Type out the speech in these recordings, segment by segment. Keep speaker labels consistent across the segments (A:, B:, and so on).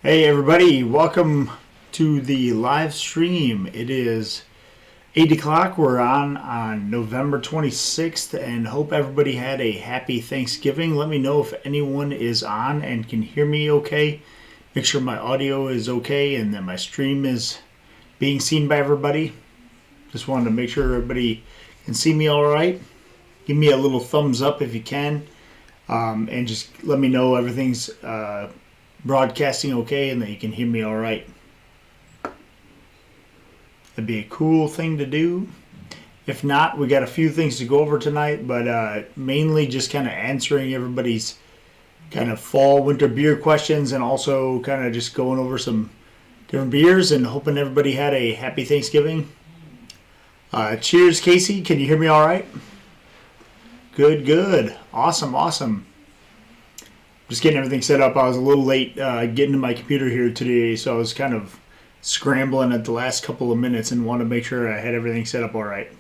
A: Hey everybody, welcome to the live stream. It is 8 o'clock. We're on November 26th and hope everybody had a happy Thanksgiving. Let me know if anyone is on and can hear me okay. Make sure my audio is okay and that my stream is being seen by everybody. Just wanted to make sure everybody can see me all right. Give me a little thumbs up if you can, and just let me know everything's broadcasting okay and that you can hear me all right. That'd be a cool thing to do. If not, we got a few things to go over tonight, but mainly just kind of answering everybody's kind of fall winter beer questions and also kind of just going over some different beers and hoping everybody had a happy Thanksgiving. Cheers, Casey. Can you hear me all right? Good. Awesome. Just getting everything set up. I was a little late getting to my computer here today, so I was kind of scrambling at the last couple of minutes and wanted to make sure I had everything set up all right.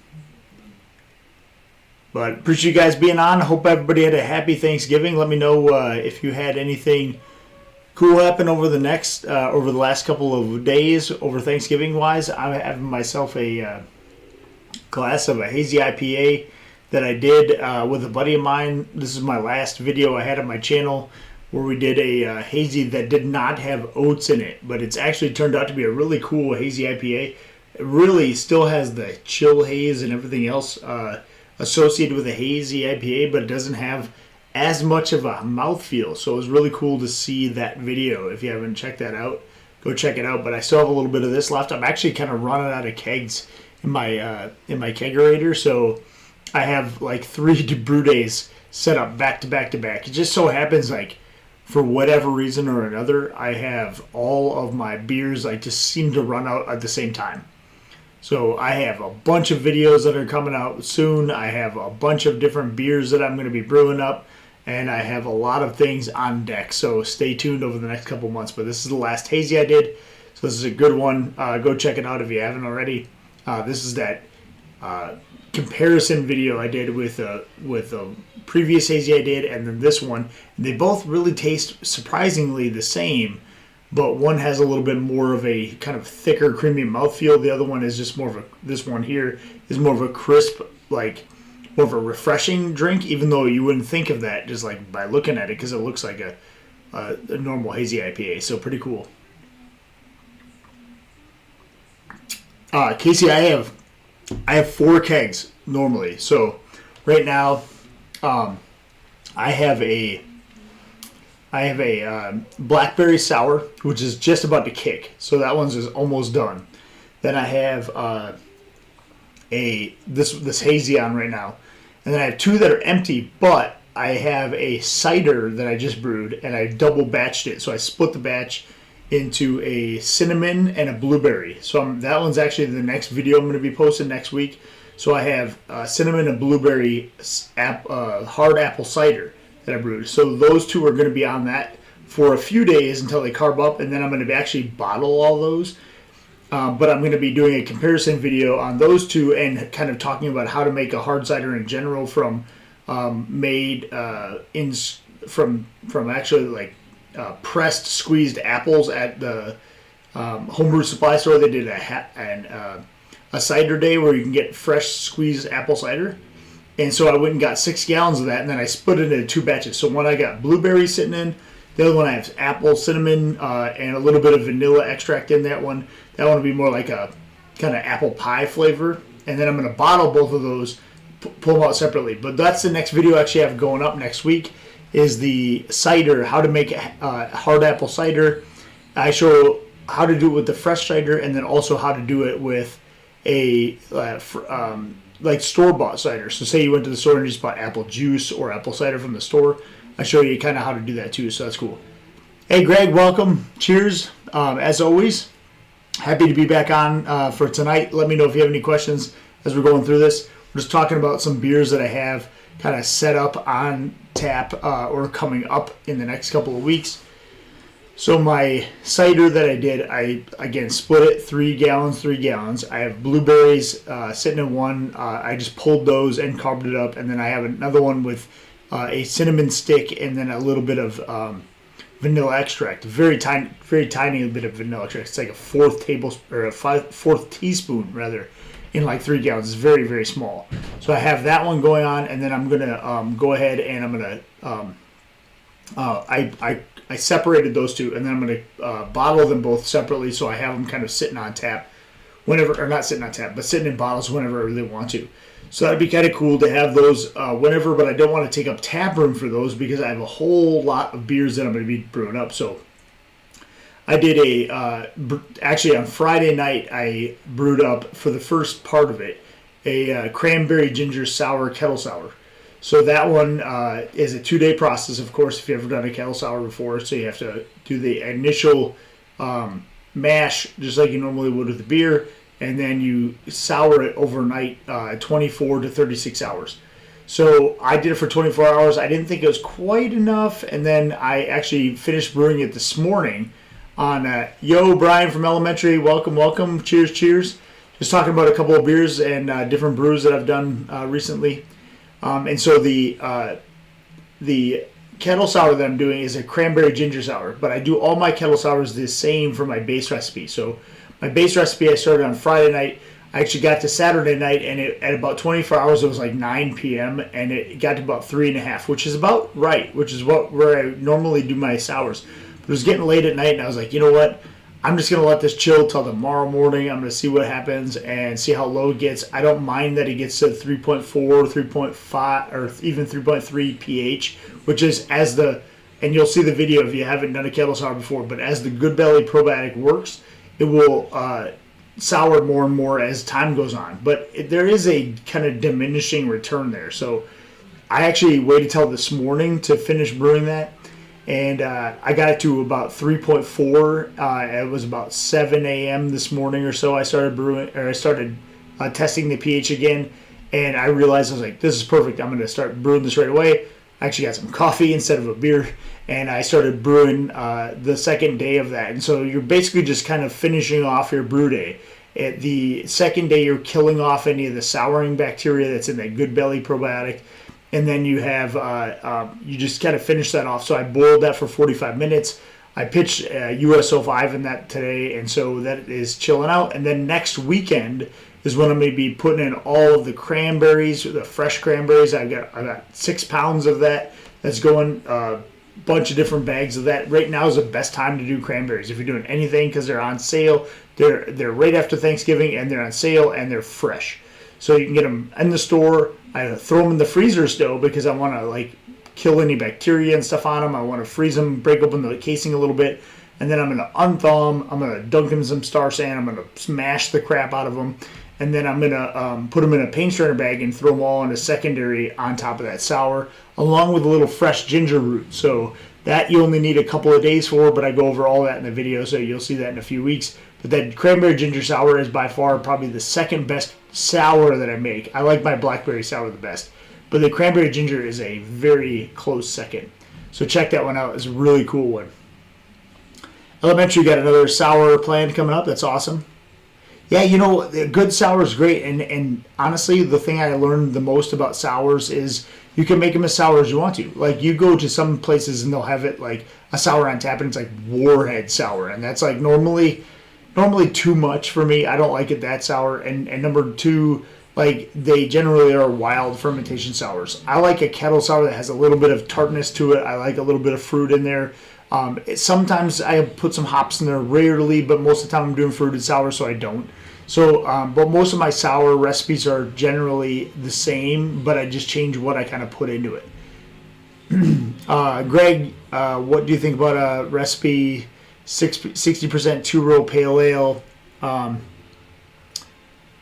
A: But appreciate you guys being on. Hope everybody had a happy Thanksgiving. Let me know if you had anything cool happen over the last couple of days over Thanksgiving wise. I'm having myself a glass of a hazy IPA that I did with a buddy of mine. This is my last video I had on my channel where we did a hazy that did not have oats in it, but it's actually turned out to be a really cool hazy IPA. It really still has the chill haze and everything else associated with a hazy IPA, but it doesn't have as much of a mouthfeel. So it was really cool to see that video. If you haven't checked that out, go check it out. But I still have a little bit of this left. I'm actually kind of running out of kegs in my kegerator, so I have like 3 brew days set up back to back. It just so happens, like, for whatever reason or another, I have all of my beers just seem to run out at the same time. So I have a bunch of videos that are coming out soon. I have a bunch of different beers that I'm going to be brewing up, and I have a lot of things on deck. So stay tuned over the next couple months. But this is the last hazy I did, so this is a good one. Go check it out if you haven't already. This is that comparison video I did with a previous hazy I did and then this one. They both really taste surprisingly the same, but one has a little bit more of a kind of thicker, creamy mouthfeel. The other one is just more of this one here is more of a crisp, like more of a refreshing drink, even though you wouldn't think of that just like by looking at it because it looks like a normal hazy IPA. So pretty cool. Casey, I have 4 kegs normally. So right now, I have a blackberry sour, which is just about to kick. So that one's is almost done. Then I have this hazy on right now, and then I have 2 that are empty. But I have a cider that I just brewed, and I double batched it. So I split the batch into a cinnamon and a blueberry. So that one's actually the next video I'm going to be posting next week. So I have cinnamon and blueberry hard apple cider that I brewed. So those 2 are going to be on that for a few days until they carb up, and then I'm going to actually bottle all those. But I'm going to be doing a comparison video on those 2 and kind of talking about how to make a hard cider in general from actually like pressed squeezed apples at the homebrew supply store. They did a cider day where you can get fresh squeezed apple cider, and so I went and got 6 gallons of that, and then I split it into 2 batches. So one I got blueberry sitting in, the other one I have apple, cinnamon, and a little bit of vanilla extract in that one. That one will be more like a kind of apple pie flavor, and then I'm going to bottle both of those, pull them out separately. But that's the next video I actually have going up next week, is the cider, how to make hard apple cider. I show how to do it with the fresh cider, and then also how to do it with a like store-bought cider. So say you went to the store and you just bought apple juice or apple cider from the store. I show you kind of how to do that too, so that's cool. Hey Greg, welcome. Cheers. As always, happy to be back on for tonight. Let me know if you have any questions as we're going through this. We're just talking about some beers that I have kind of set up on tap or coming up in the next couple of weeks. So my cider that I did, I again split it 3 gallons. I have blueberries sitting in one. I just pulled those and carved it up, and then I have another one with a cinnamon stick and then a little bit of vanilla extract, very tiny bit of vanilla extract. It's like a fourth teaspoon rather, in like 3 gallons. It's very, very small. So I have that one going on, and then I'm gonna go ahead and I'm gonna I separated those two, and then I'm gonna bottle them both separately, so I have them kind of sitting on tap whenever, or not sitting on tap, but sitting in bottles whenever they want to. So that'd be kind of cool to have those whenever, but I don't want to take up tap room for those because I have a whole lot of beers that I'm going to be brewing up. So I did actually on Friday night, I brewed up for the first part of it, a cranberry ginger sour kettle sour. So that one is a 2-day process, of course, if you've ever done a kettle sour before. So you have to do the initial mash, just like you normally would with the beer, and then you sour it overnight, 24 to 36 hours. So I did it for 24 hours. I didn't think it was quite enough, and then I actually finished brewing it this morning on, yo, Brian from Elementary, welcome, cheers. Just talking about a couple of beers and different brews that I've done recently. And so the kettle sour that I'm doing is a cranberry ginger sour, but I do all my kettle sours the same for my base recipe. So my base recipe I started on Friday night. I actually got to Saturday night, and at about 24 hours, it was like 9 p.m., and it got to about 3.5, which is about right, which is where I normally do my sours. But it was getting late at night, and I was like, you know what? I'm just going to let this chill till tomorrow morning. I'm going to see what happens and see how low it gets. I don't mind that it gets to 3.4, 3.5, or even 3.3 pH, which is and you'll see the video if you haven't done a kettle sour before, but as the Good Belly probiotic works, it will sour more and more as time goes on. But there is a kind of diminishing return there. So I actually waited till this morning to finish brewing that. And I got it to about 3.4. It was about 7 a.m. this morning or so. I started testing the pH again, and I realized I was like, "This is perfect. I'm going to start brewing this right away." I actually got some coffee instead of a beer, and I started brewing the second day of that. And so you're basically just kind of finishing off your brew day. At the second day, you're killing off any of the souring bacteria that's in that Good Belly probiotic. And then you have, you just kind of finish that off. So I boiled that for 45 minutes. I pitched USO5 in that today, and so that is chilling out. And then next weekend is when I'm going to be putting in all of the cranberries, the fresh cranberries. I got 6 pounds of that. That's going, a bunch of different bags of that. Right now is the best time to do cranberries if you're doing anything because they're on sale. They're right after Thanksgiving, and they're on sale, and they're fresh. So you can get them in the store. I throw them in the freezer still because I want to kill any bacteria and stuff on them. I want to freeze them, break open the casing a little bit, and then I'm going to unthaw them. I'm going to dunk them in some Star San. I'm going to smash the crap out of them, and then I'm going to put them in a paint strainer bag and throw them all in a secondary on top of that sour, along with a little fresh ginger root. So that you only need a couple of days for, but I go over all that in the video, so you'll see that in a few weeks. But that cranberry ginger sour is by far probably the second best sour that I make. I like my blackberry sour the best, but the cranberry ginger is a very close second. So check that one out. It's a really cool one. Elementary got another sour planned coming up. That's awesome. Yeah, a good sour is great. And honestly, the thing I learned the most about sours is you can make them as sour as you want to. Like, you go to some places and they'll have it like a sour on tap, and it's like Warhead sour. And that's like normally too much for me. I don't like it that sour. And number two, they generally are wild fermentation sours. I like a kettle sour that has a little bit of tartness to it. I like a little bit of fruit in there. Sometimes I put some hops in there, rarely, but most of the time I'm doing fruited sour, so I don't. So, but most of my sour recipes are generally the same, but I just change what I kind of put into it. Greg, what do you think about a recipe 60% two-row pale ale,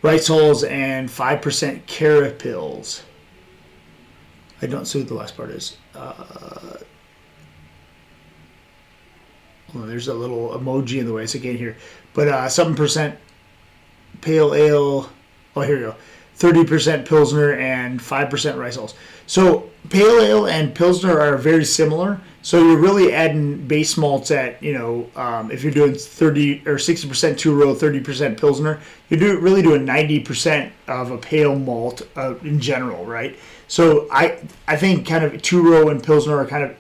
A: rice hulls, and 5% carapils? I don't see what the last part is. Well, there's a little emoji in the way, so I can't hear. But 7% pale ale. Oh, here we go. 30% Pilsner and 5% rice hulls. So pale ale and Pilsner are very similar. So you're really adding base malts at, if you're doing 30 or 60% two-row, 30% Pilsner, you're really doing 90% of a pale malt in general, right? So I think kind of two-row and Pilsner are kind of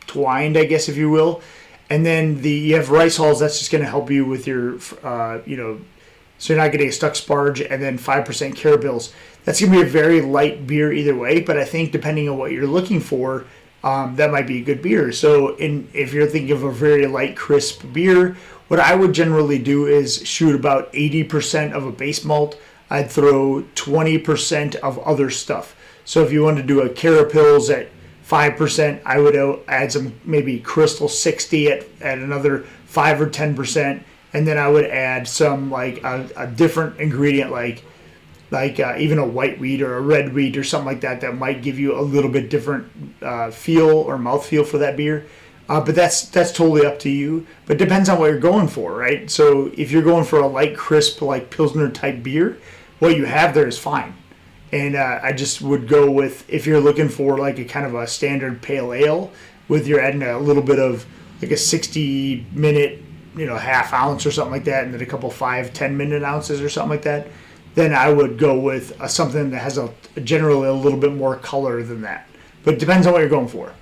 A: twined, I guess, if you will. And then you have rice hulls. That's just going to help you with your, so you're not getting a stuck sparge. And then 5% Carabils. That's going to be a very light beer either way. But I think depending on what you're looking for, that might be a good beer. So if you're thinking of a very light, crisp beer, what I would generally do is shoot about 80% of a base malt. I'd throw 20% of other stuff. So if you want to do a Carapils at 5%, I would add some maybe Crystal 60 at another 5 or 10%, and then I would add some like a different ingredient like even a white wheat or a red wheat or something like that might give you a little bit different feel or mouthfeel for that beer. But that's totally up to you. But it depends on what you're going for, right? So if you're going for a light, crisp, like Pilsner type beer, what you have there is fine. And I just would go with, if you're looking for like a kind of a standard pale ale, you're adding a little bit of like a 60-minute, half ounce or something like that, and then a couple 5-10-minute ounces or something like that, then I would go with something that has generally a little bit more color than that. But it depends on what you're going for.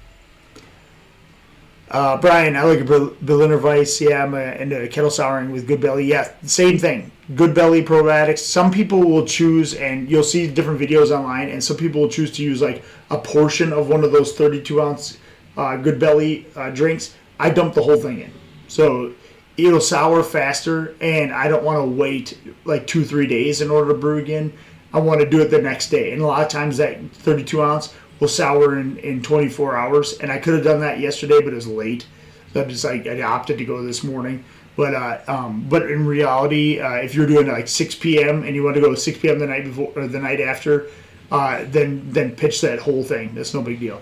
A: Brian, I like a Berliner Weiss. Yeah, I'm into kettle souring with Good Belly. Yeah, same thing. Good Belly probiotics. Some people will choose, and you'll see different videos online, and some people will choose to use like a portion of one of those 32-ounce Good Belly drinks. I dump the whole thing in. So it'll sour faster, and I don't want to wait like 2-3 days in order to brew again. I want to do it the next day. And a lot of times that 32-ounce will sour in 24 hours. And I could have done that yesterday, but it was late. So I opted to go this morning. But in reality, if you're doing it like 6 p.m. and you want to go 6 p.m. the night before or the night after, then pitch that whole thing. That's no big deal.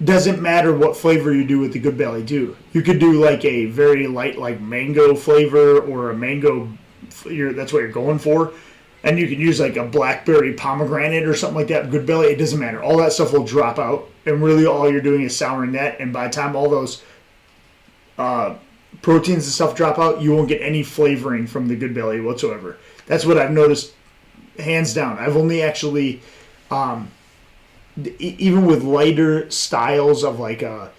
A: Doesn't matter what flavor you do with the Good Belly too. You could do like a very light like mango flavor or a mango. That's what you're going for. And you can use like a blackberry pomegranate or something like that. Good Belly, it doesn't matter. All that stuff will drop out. And really all you're doing is souring that. And by the time all those proteins and stuff drop out, you won't get any flavoring from the Good Belly whatsoever. That's what I've noticed hands down. I've only actually, even with lighter styles of like a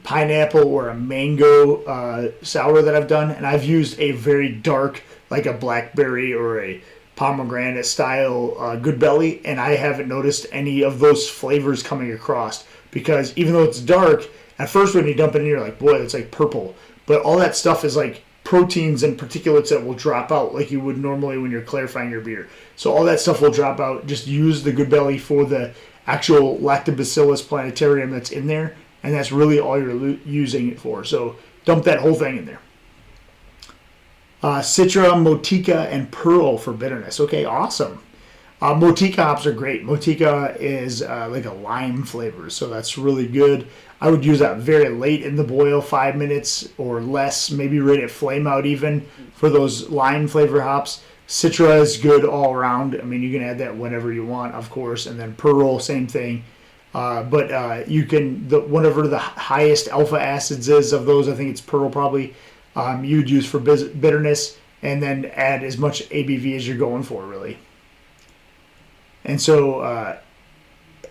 A: pineapple or a mango sour that I've done, and I've used a very dark, like a blackberry or a pomegranate style Good Belly, and I haven't noticed any of those flavors coming across, because even though it's dark, at first when you dump it in, you're like, boy, it's like purple. But all that stuff is like proteins and particulates that will drop out like you would normally when you're clarifying your beer. So all that stuff will drop out. Just use the Good Belly for the actual Lactobacillus plantarum that's in there, and that's really all you're using it for. So dump that whole thing in there. Citra, Motica, and Pearl for bitterness. Okay, awesome. Motica hops are great. Motica is like a lime flavor, so that's really good. I would use that very late in the boil, 5 minutes or less, maybe right at flame out even, for those lime flavor hops. Citra is good all around. I mean, you can add that whenever you want, of course. And then Pearl, same thing. But you can, whatever the highest alpha acids is of those, I think it's Pearl probably, you'd use for bitterness, and then add as much ABV as you're going for, really. And so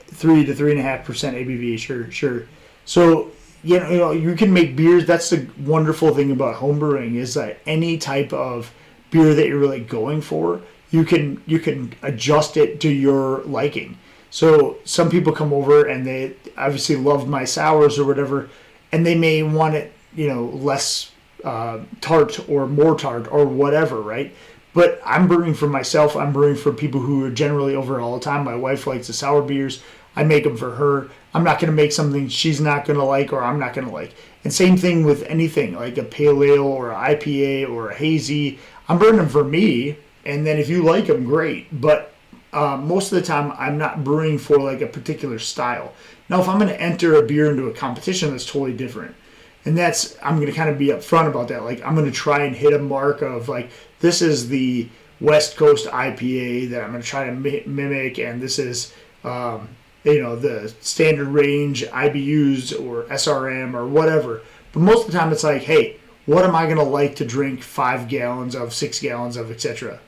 A: 3 to 3.5% ABV, sure. So you can make beers. That's the wonderful thing about homebrewing, is that any type of beer that you're really going for, you can adjust it to your liking. So some people come over and they obviously love my sours or whatever, and they may want it less tart or more tart or whatever, right? But I'm brewing for myself. I'm brewing for people who are generally over all the time. My wife likes the sour beers. I make them for her. I'm not going to make something she's not going to like or I'm not going to like. And same thing with anything, like a pale ale or an IPA or a hazy. I'm brewing them for me, and then if you like them, great. But most of the time, I'm not brewing for like a particular style. Now, if I'm going to enter a beer into a competition, that's totally different. And I'm going to kind of be upfront about that. Like, I'm going to try and hit a mark of like, this is the West Coast IPA that I'm going to try to mimic, and this is, the standard range IBUs or SRM or whatever. But most of the time, it's like, hey, what am I going to like to drink 5 gallons of, 6 gallons of, etc.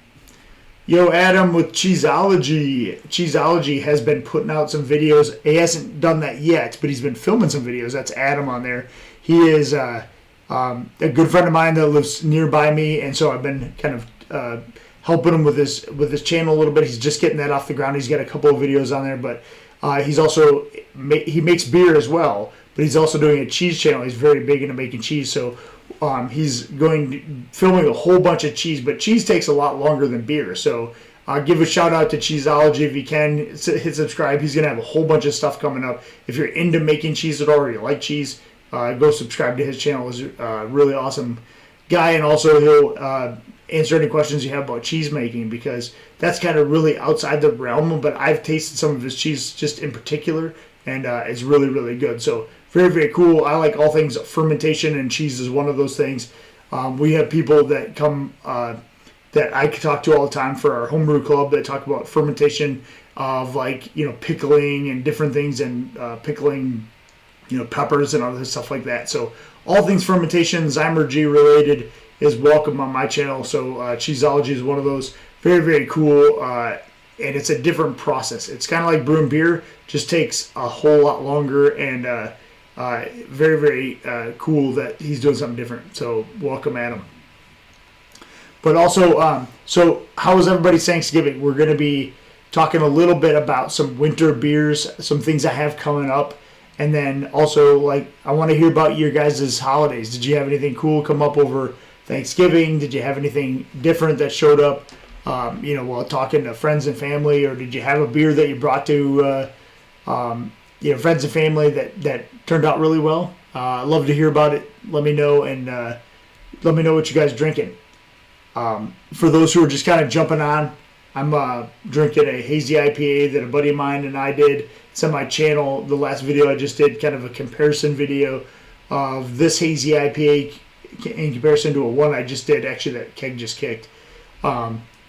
A: Yo, Adam with Cheeseology. Cheeseology has been putting out some videos. He hasn't done that yet, but he's been filming some videos. That's Adam on there. He is a good friend of mine that lives nearby me, and so I've been kind of helping him with his channel a little bit. He's just getting that off the ground. He's got a couple of videos on there, but he's also he makes beer as well. But he's also doing a cheese channel. He's very big into making cheese, so he's filming a whole bunch of cheese. But cheese takes a lot longer than beer, so give a shout out to Cheeseology if you can. Hit subscribe. He's gonna have a whole bunch of stuff coming up. If you're into making cheese at all, or you like cheese, go subscribe to his channel. He's a really awesome guy, and also he'll answer any questions you have about cheese making, because that's kind of really outside the realm. But I've tasted some of his cheese just in particular, and it's really, really good. So very, very cool. I like all things fermentation, and cheese is one of those things. We have people that come that I talk to all the time for our homebrew club that talk about fermentation of, like, pickling and different things, and pickling, peppers and other stuff like that. So all things fermentation, Zymergy related, is welcome on my channel. So Cheeseology is one of those. Very, very cool. And it's a different process. It's kind of like brewing beer, just takes a whole lot longer, and very, very cool that he's doing something different. So welcome, Adam. But also, so how was everybody's Thanksgiving? We're going to be talking a little bit about some winter beers, some things I have coming up. And then also, like, I want to hear about your guys' holidays. Did you have anything cool come up over Thanksgiving? Did you have anything different that showed up, while talking to friends and family? Or did you have a beer that you brought to, friends and family that turned out really well? I'd love to hear about it. Let me know, and let me know what you guys are drinking. For those who are just kind of jumping on, I'm drinking a hazy IPA that a buddy of mine and I did. It's on my channel. The last video I just did, kind of a comparison video of this hazy IPA in comparison to a one I just did, actually, that Keg just kicked,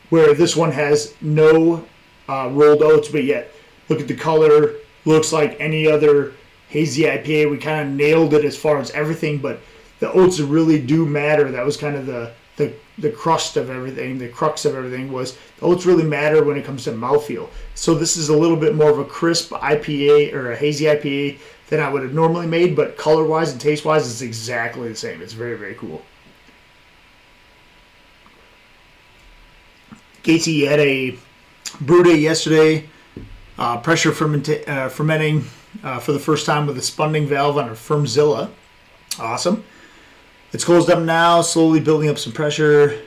A: where this one has no rolled oats, but yet look at the color, looks like any other hazy IPA. We kind of nailed it as far as everything, but the oats really do matter. That was kind of the crust of everything. The crux of everything was the oats really matter when it comes to mouthfeel. So this is a little bit more of a crisp IPA, or a hazy IPA, than I would have normally made, but color-wise and taste-wise, it's exactly the same. It's very, very cool. Casey had a brew day yesterday, pressure fermenting for the first time with a spunding valve on a Firmzilla. Awesome. It's closed up now, slowly building up some pressure.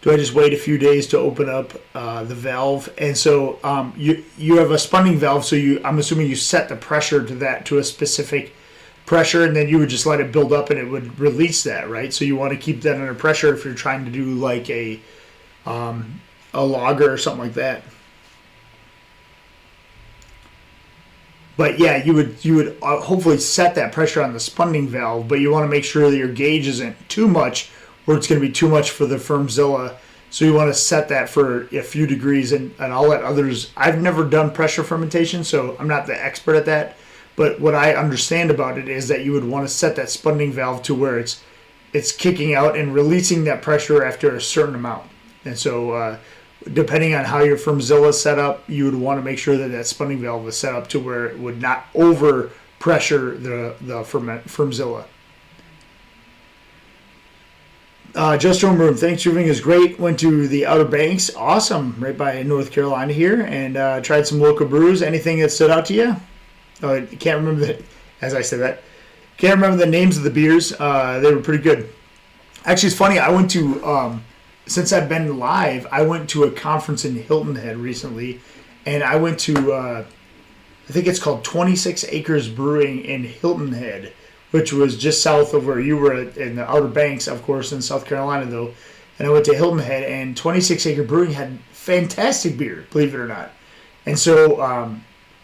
A: Do I just wait a few days to open up the valve? And so you have a spunding valve, so I'm assuming you set the pressure to a specific pressure, and then you would just let it build up and it would release that, right? So you want to keep that under pressure if you're trying to do like a lager or something like that. But yeah, you would hopefully set that pressure on the spunding valve, but you want to make sure that your gauge isn't too much, or it's going to be too much for the Firmzilla. So you want to set that for a few degrees, and I'll let others. I've never done pressure fermentation, so I'm not the expert at that. But what I understand about it is that you would want to set that spunding valve to where it's kicking out and releasing that pressure after a certain amount. And so depending on how your Firmzilla is set up, you would want to make sure that that spunding valve is set up to where it would not over pressure the Firmzilla. Just Homeroom, Thanksgiving is great. Went to the Outer Banks, awesome, right by North Carolina here, and tried some local brews. Anything that stood out to you? I can't remember as I said that. Can't remember the names of the beers. They were pretty good. Actually, it's funny. I went to since I've been live, I went to a conference in Hilton Head recently, and I went to I think it's called 26 Acres Brewing in Hilton Head, which was just south of where you were in the Outer Banks, of course, in South Carolina, though. And I went to Hilton Head, and 26 Acre Brewing had fantastic beer, believe it or not. And so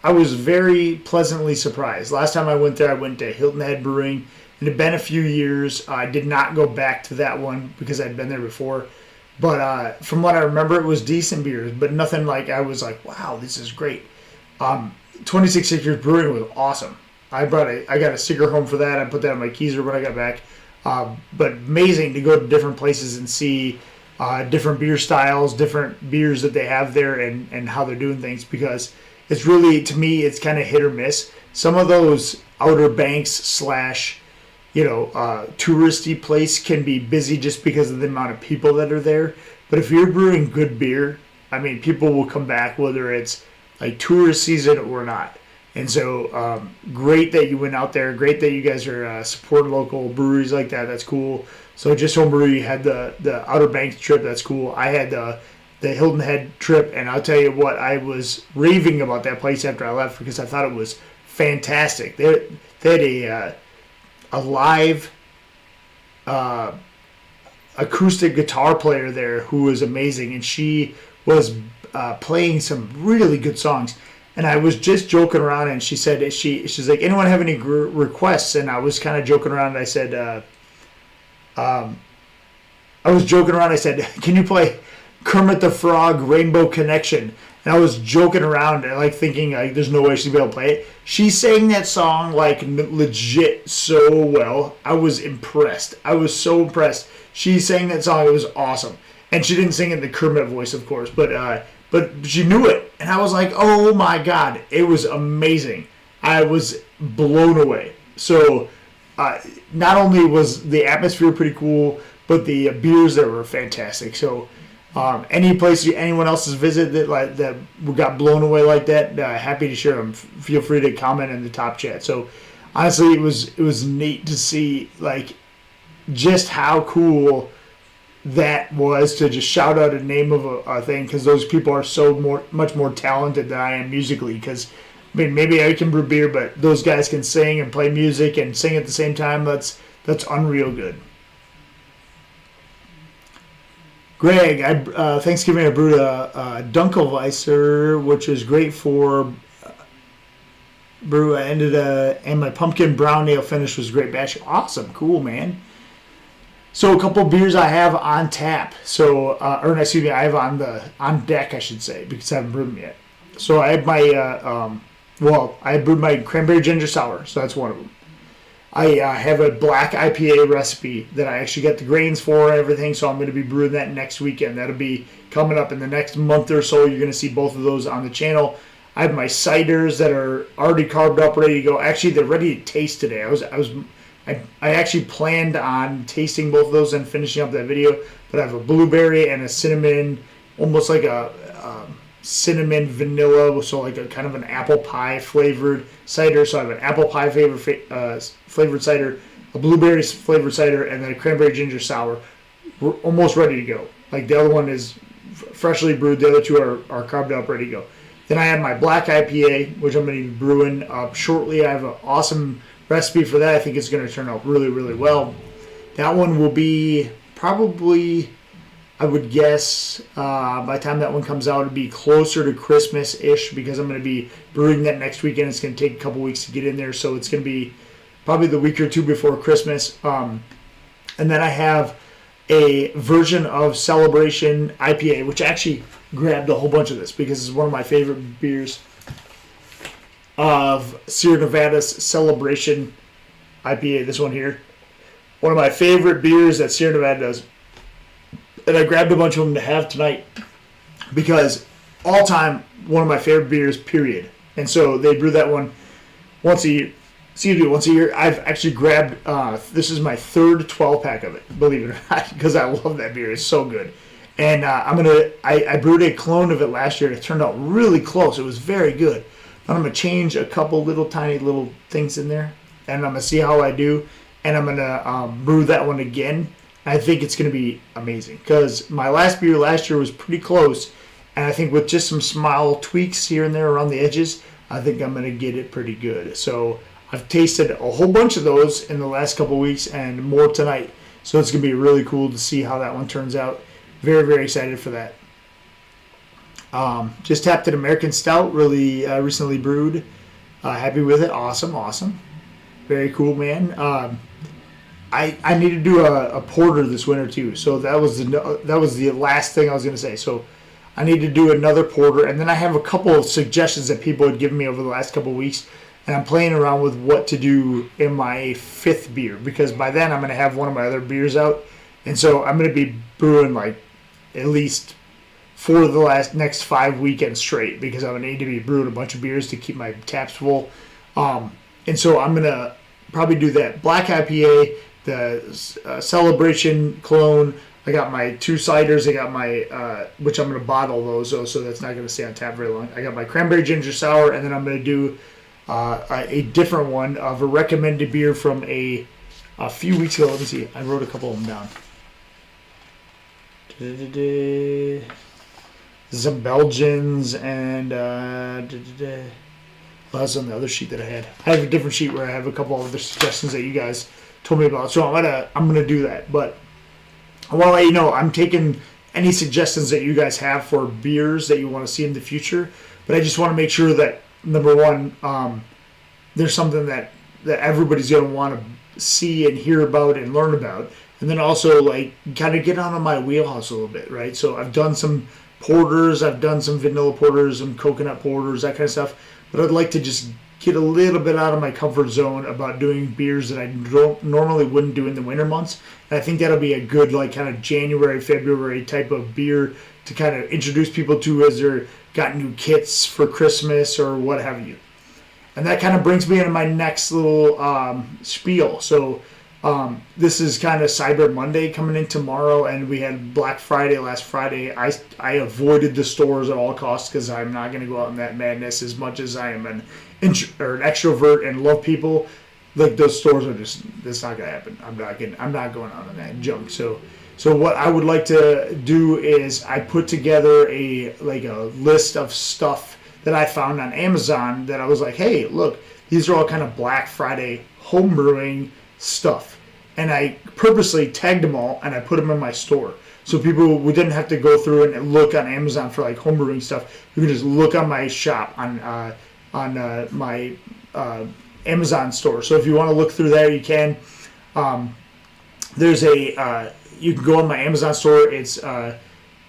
A: I was very pleasantly surprised. Last time I went there, I went to Hilton Head Brewing. It had been a few years. I did not go back to that one because I'd been there before. But from what I remember, it was decent beers, but nothing like I was like, wow, this is great. 26 Acres Brewing was awesome. I got a sticker home for that. I put that on my keezer when I got back. But amazing to go to different places and see different beer styles, different beers that they have there, and how they're doing things, because it's really, to me, it's kind of hit or miss. Some of those Outer Banks slash, touristy place can be busy just because of the amount of people that are there. But if you're brewing good beer, I mean, people will come back whether it's like tourist season or not. And so, great that you went out there. Great that you guys are supporting local breweries like that. That's cool. So, Just Home Brewery had the Outer Banks trip. That's cool. I had the Hilton Head trip, and I'll tell you what, I was raving about that place after I left because I thought it was fantastic. They had a live acoustic guitar player there who was amazing, and she was playing some really good songs. And I was just joking around, and she said, she's like, anyone have any requests? And I was kind of joking around, and I said, can you play Kermit the Frog Rainbow Connection? And I was joking around and like thinking like there's no way she'd be able to play it. She sang that song like legit so well. I was impressed. I was so impressed. She sang that song. It was awesome. And she didn't sing it in the Kermit voice, of course, but she knew it. And I was like, oh my God, it was amazing. I was blown away. So not only was the atmosphere pretty cool, but the beers there were fantastic. So any place anyone else has visited that got blown away like that, happy to share them. Feel free to comment in the top chat. So honestly, it was neat to see like just how cool that was, to just shout out a name of a thing, because those people are so much more talented than I am musically. Because I mean, maybe I can brew beer, but those guys can sing and play music and sing at the same time. That's unreal good. Greg, Thanksgiving I brewed a Dunkelweiser, which is great for brew. And my pumpkin brown ale finish was great batch. Awesome, cool, man. So a couple beers I have on tap. So, I have on deck, I should say, because I haven't brewed them yet. So I have my, I brewed my cranberry ginger sour, so that's one of them. I have a black IPA recipe that I actually got the grains for and everything, so I'm going to be brewing that next weekend. That'll be coming up in the next month or so. You're going to see both of those on the channel. I have my ciders that are already carved up, ready to go. Actually, they're ready to taste today. I actually planned on tasting both of those and finishing up that video, but I have a blueberry and a cinnamon, almost like a cinnamon vanilla, so like a kind of an apple pie flavored cider. So I have an apple pie flavored cider, a blueberry flavored cider, and then a cranberry ginger sour. We're almost ready to go. Like the other one is freshly brewed, the other two are carved up, ready to go. Then I have my black IPA, which I'm going to be brewing up shortly. I have an awesome recipe for that. I think it's going to turn out really, really well. That one will be probably, I would guess, by the time that one comes out, it'll be closer to Christmas-ish, because I'm going to be brewing that next weekend. It's going to take a couple weeks to get in there, so it's going to be probably the week or two before Christmas. And then I have a version of Celebration IPA, which I actually grabbed a whole bunch of this because it's one of my favorite beers, of Sierra Nevada's Celebration IPA, this one here. One of my favorite beers that Sierra Nevada does. And I grabbed a bunch of them to have tonight because all time, one of my favorite beers, period. And so they brew that one once a year. Once a year. I've actually grabbed, this is my third 12-pack of it, believe it or not, because I love that beer. It's so good. And I brewed a clone of it last year. It turned out really close. It was very good. I'm going to change a couple tiny little things in there, and I'm going to see how I do, and I'm going to brew that one again. I think it's going to be amazing, because my last beer last year was pretty close, and I think with just some small tweaks here and there around the edges, I think I'm going to get it pretty good. So I've tasted a whole bunch of those in the last couple weeks and more tonight, so it's going to be really cool to see how that one turns out. Very, very excited for that. Just tapped an American Stout, really recently brewed. Happy with it. Awesome. Very cool, man. I need to do a porter this winter too. So that was the last thing I was going to say. So I need to do another porter, and then I have a couple of suggestions that people had given me over the last couple of weeks, and I'm playing around with what to do in my fifth beer, because by then I'm going to have one of my other beers out, and so I'm going to be brewing like at least for the next 5 weekends straight, because I'm going to need to be brewing a bunch of beers to keep my taps full. And so I'm going to probably do that Black IPA, the Celebration Clone. I got my 2 ciders. I got my, which I'm going to bottle those, so that's not going to stay on tap very long. I got my Cranberry Ginger Sour, and then I'm going to do a different one of a recommended beer from a few weeks ago. Let me see. I wrote a couple of them down. Some Belgians and well, that's on the other sheet that I had. I have a different sheet where I have a couple of other suggestions that you guys told me about. So I'm gonna do that. But I want to let you know I'm taking any suggestions that you guys have for beers that you want to see in the future. But I just want to make sure that number one, there's something that everybody's gonna want to see and hear about and learn about. And then also, like, kind of get out of my wheelhouse a little bit, right? So I've done some porters, I've done some vanilla porters, some coconut porters, that kind of stuff. But I'd like to just get a little bit out of my comfort zone about doing beers that I normally wouldn't do in the winter months. And I think that'll be a good, like, kind of January, February type of beer to kind of introduce people to as they're got new kits for Christmas or what have you. And that kind of brings me into my next little spiel. So this is kind of Cyber Monday coming in tomorrow, and we had Black Friday last Friday. I avoided the stores at all costs because I'm not going to go out in that madness. As much as I am an extrovert and love people, like, those stores are just, that's not going to happen. I'm not going out in that junk. So what I would like to do is I put together a list of stuff that I found on Amazon that I was like, hey, look, these are all kind of Black Friday homebrewing stuff. And I purposely tagged them all and I put them in my store. So we didn't have to go through and look on Amazon for, like, homebrewing stuff. You can just look on my shop on my Amazon store. So if you want to look through there, you can. There's you can go on my Amazon store. It's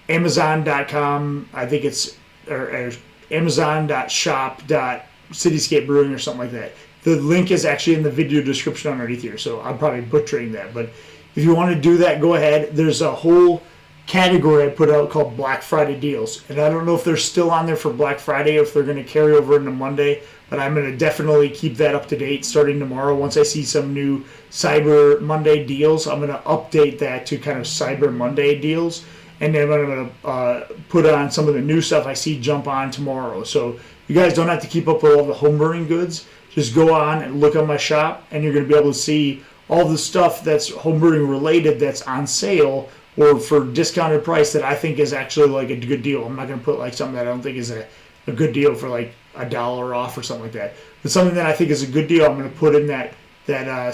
A: Amazon.com. I think it's or Amazon.shop.Cityscape Brewing or something like that. The link is actually in the video description underneath here, so I'm probably butchering that. But if you want to do that, go ahead. There's a whole category I put out called Black Friday Deals. And I don't know if they're still on there for Black Friday or if they're going to carry over into Monday, but I'm going to definitely keep that up to date starting tomorrow. Once I see some new Cyber Monday deals, I'm going to update that to kind of Cyber Monday deals. And then I'm going to put on some of the new stuff I see jump on tomorrow. So you guys don't have to keep up with all the homebrewing goods. Just go on and look on my shop, and you're going to be able to see all the stuff that's homebrewing related that's on sale or for discounted price that I think is actually, like, a good deal. I'm not going to put, like, something that I don't think is a good deal for, like, $1 off or something like that. But something that I think is a good deal, I'm going to put in that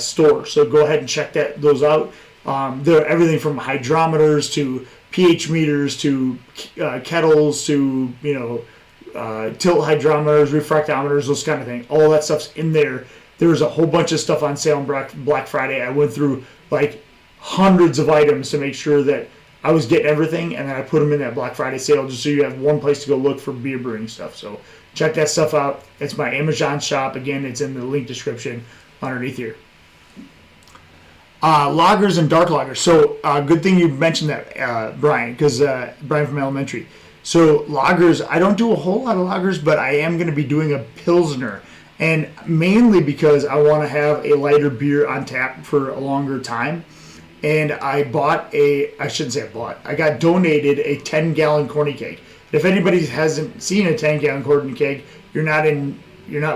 A: store. So go ahead and check those out. They're everything from hydrometers to pH meters to kettles to, tilt hydrometers, refractometers, those kind of things. All that stuff's in there. There's a whole bunch of stuff on sale on Black Friday. I went through, like, hundreds of items to make sure that I was getting everything, and then I put them in that Black Friday sale just so you have one place to go look for beer brewing stuff. So check that stuff out. It's my Amazon shop. Again, it's in the link description underneath here. Lagers and dark lagers. So good thing you mentioned that, Brian, because Brian from Elementary. So lagers, I don't do a whole lot of lagers, but I am going to be doing a Pilsner. And mainly because I want to have a lighter beer on tap for a longer time. And I got donated a 10-gallon corny keg. If anybody hasn't seen a 10-gallon corny keg, you're not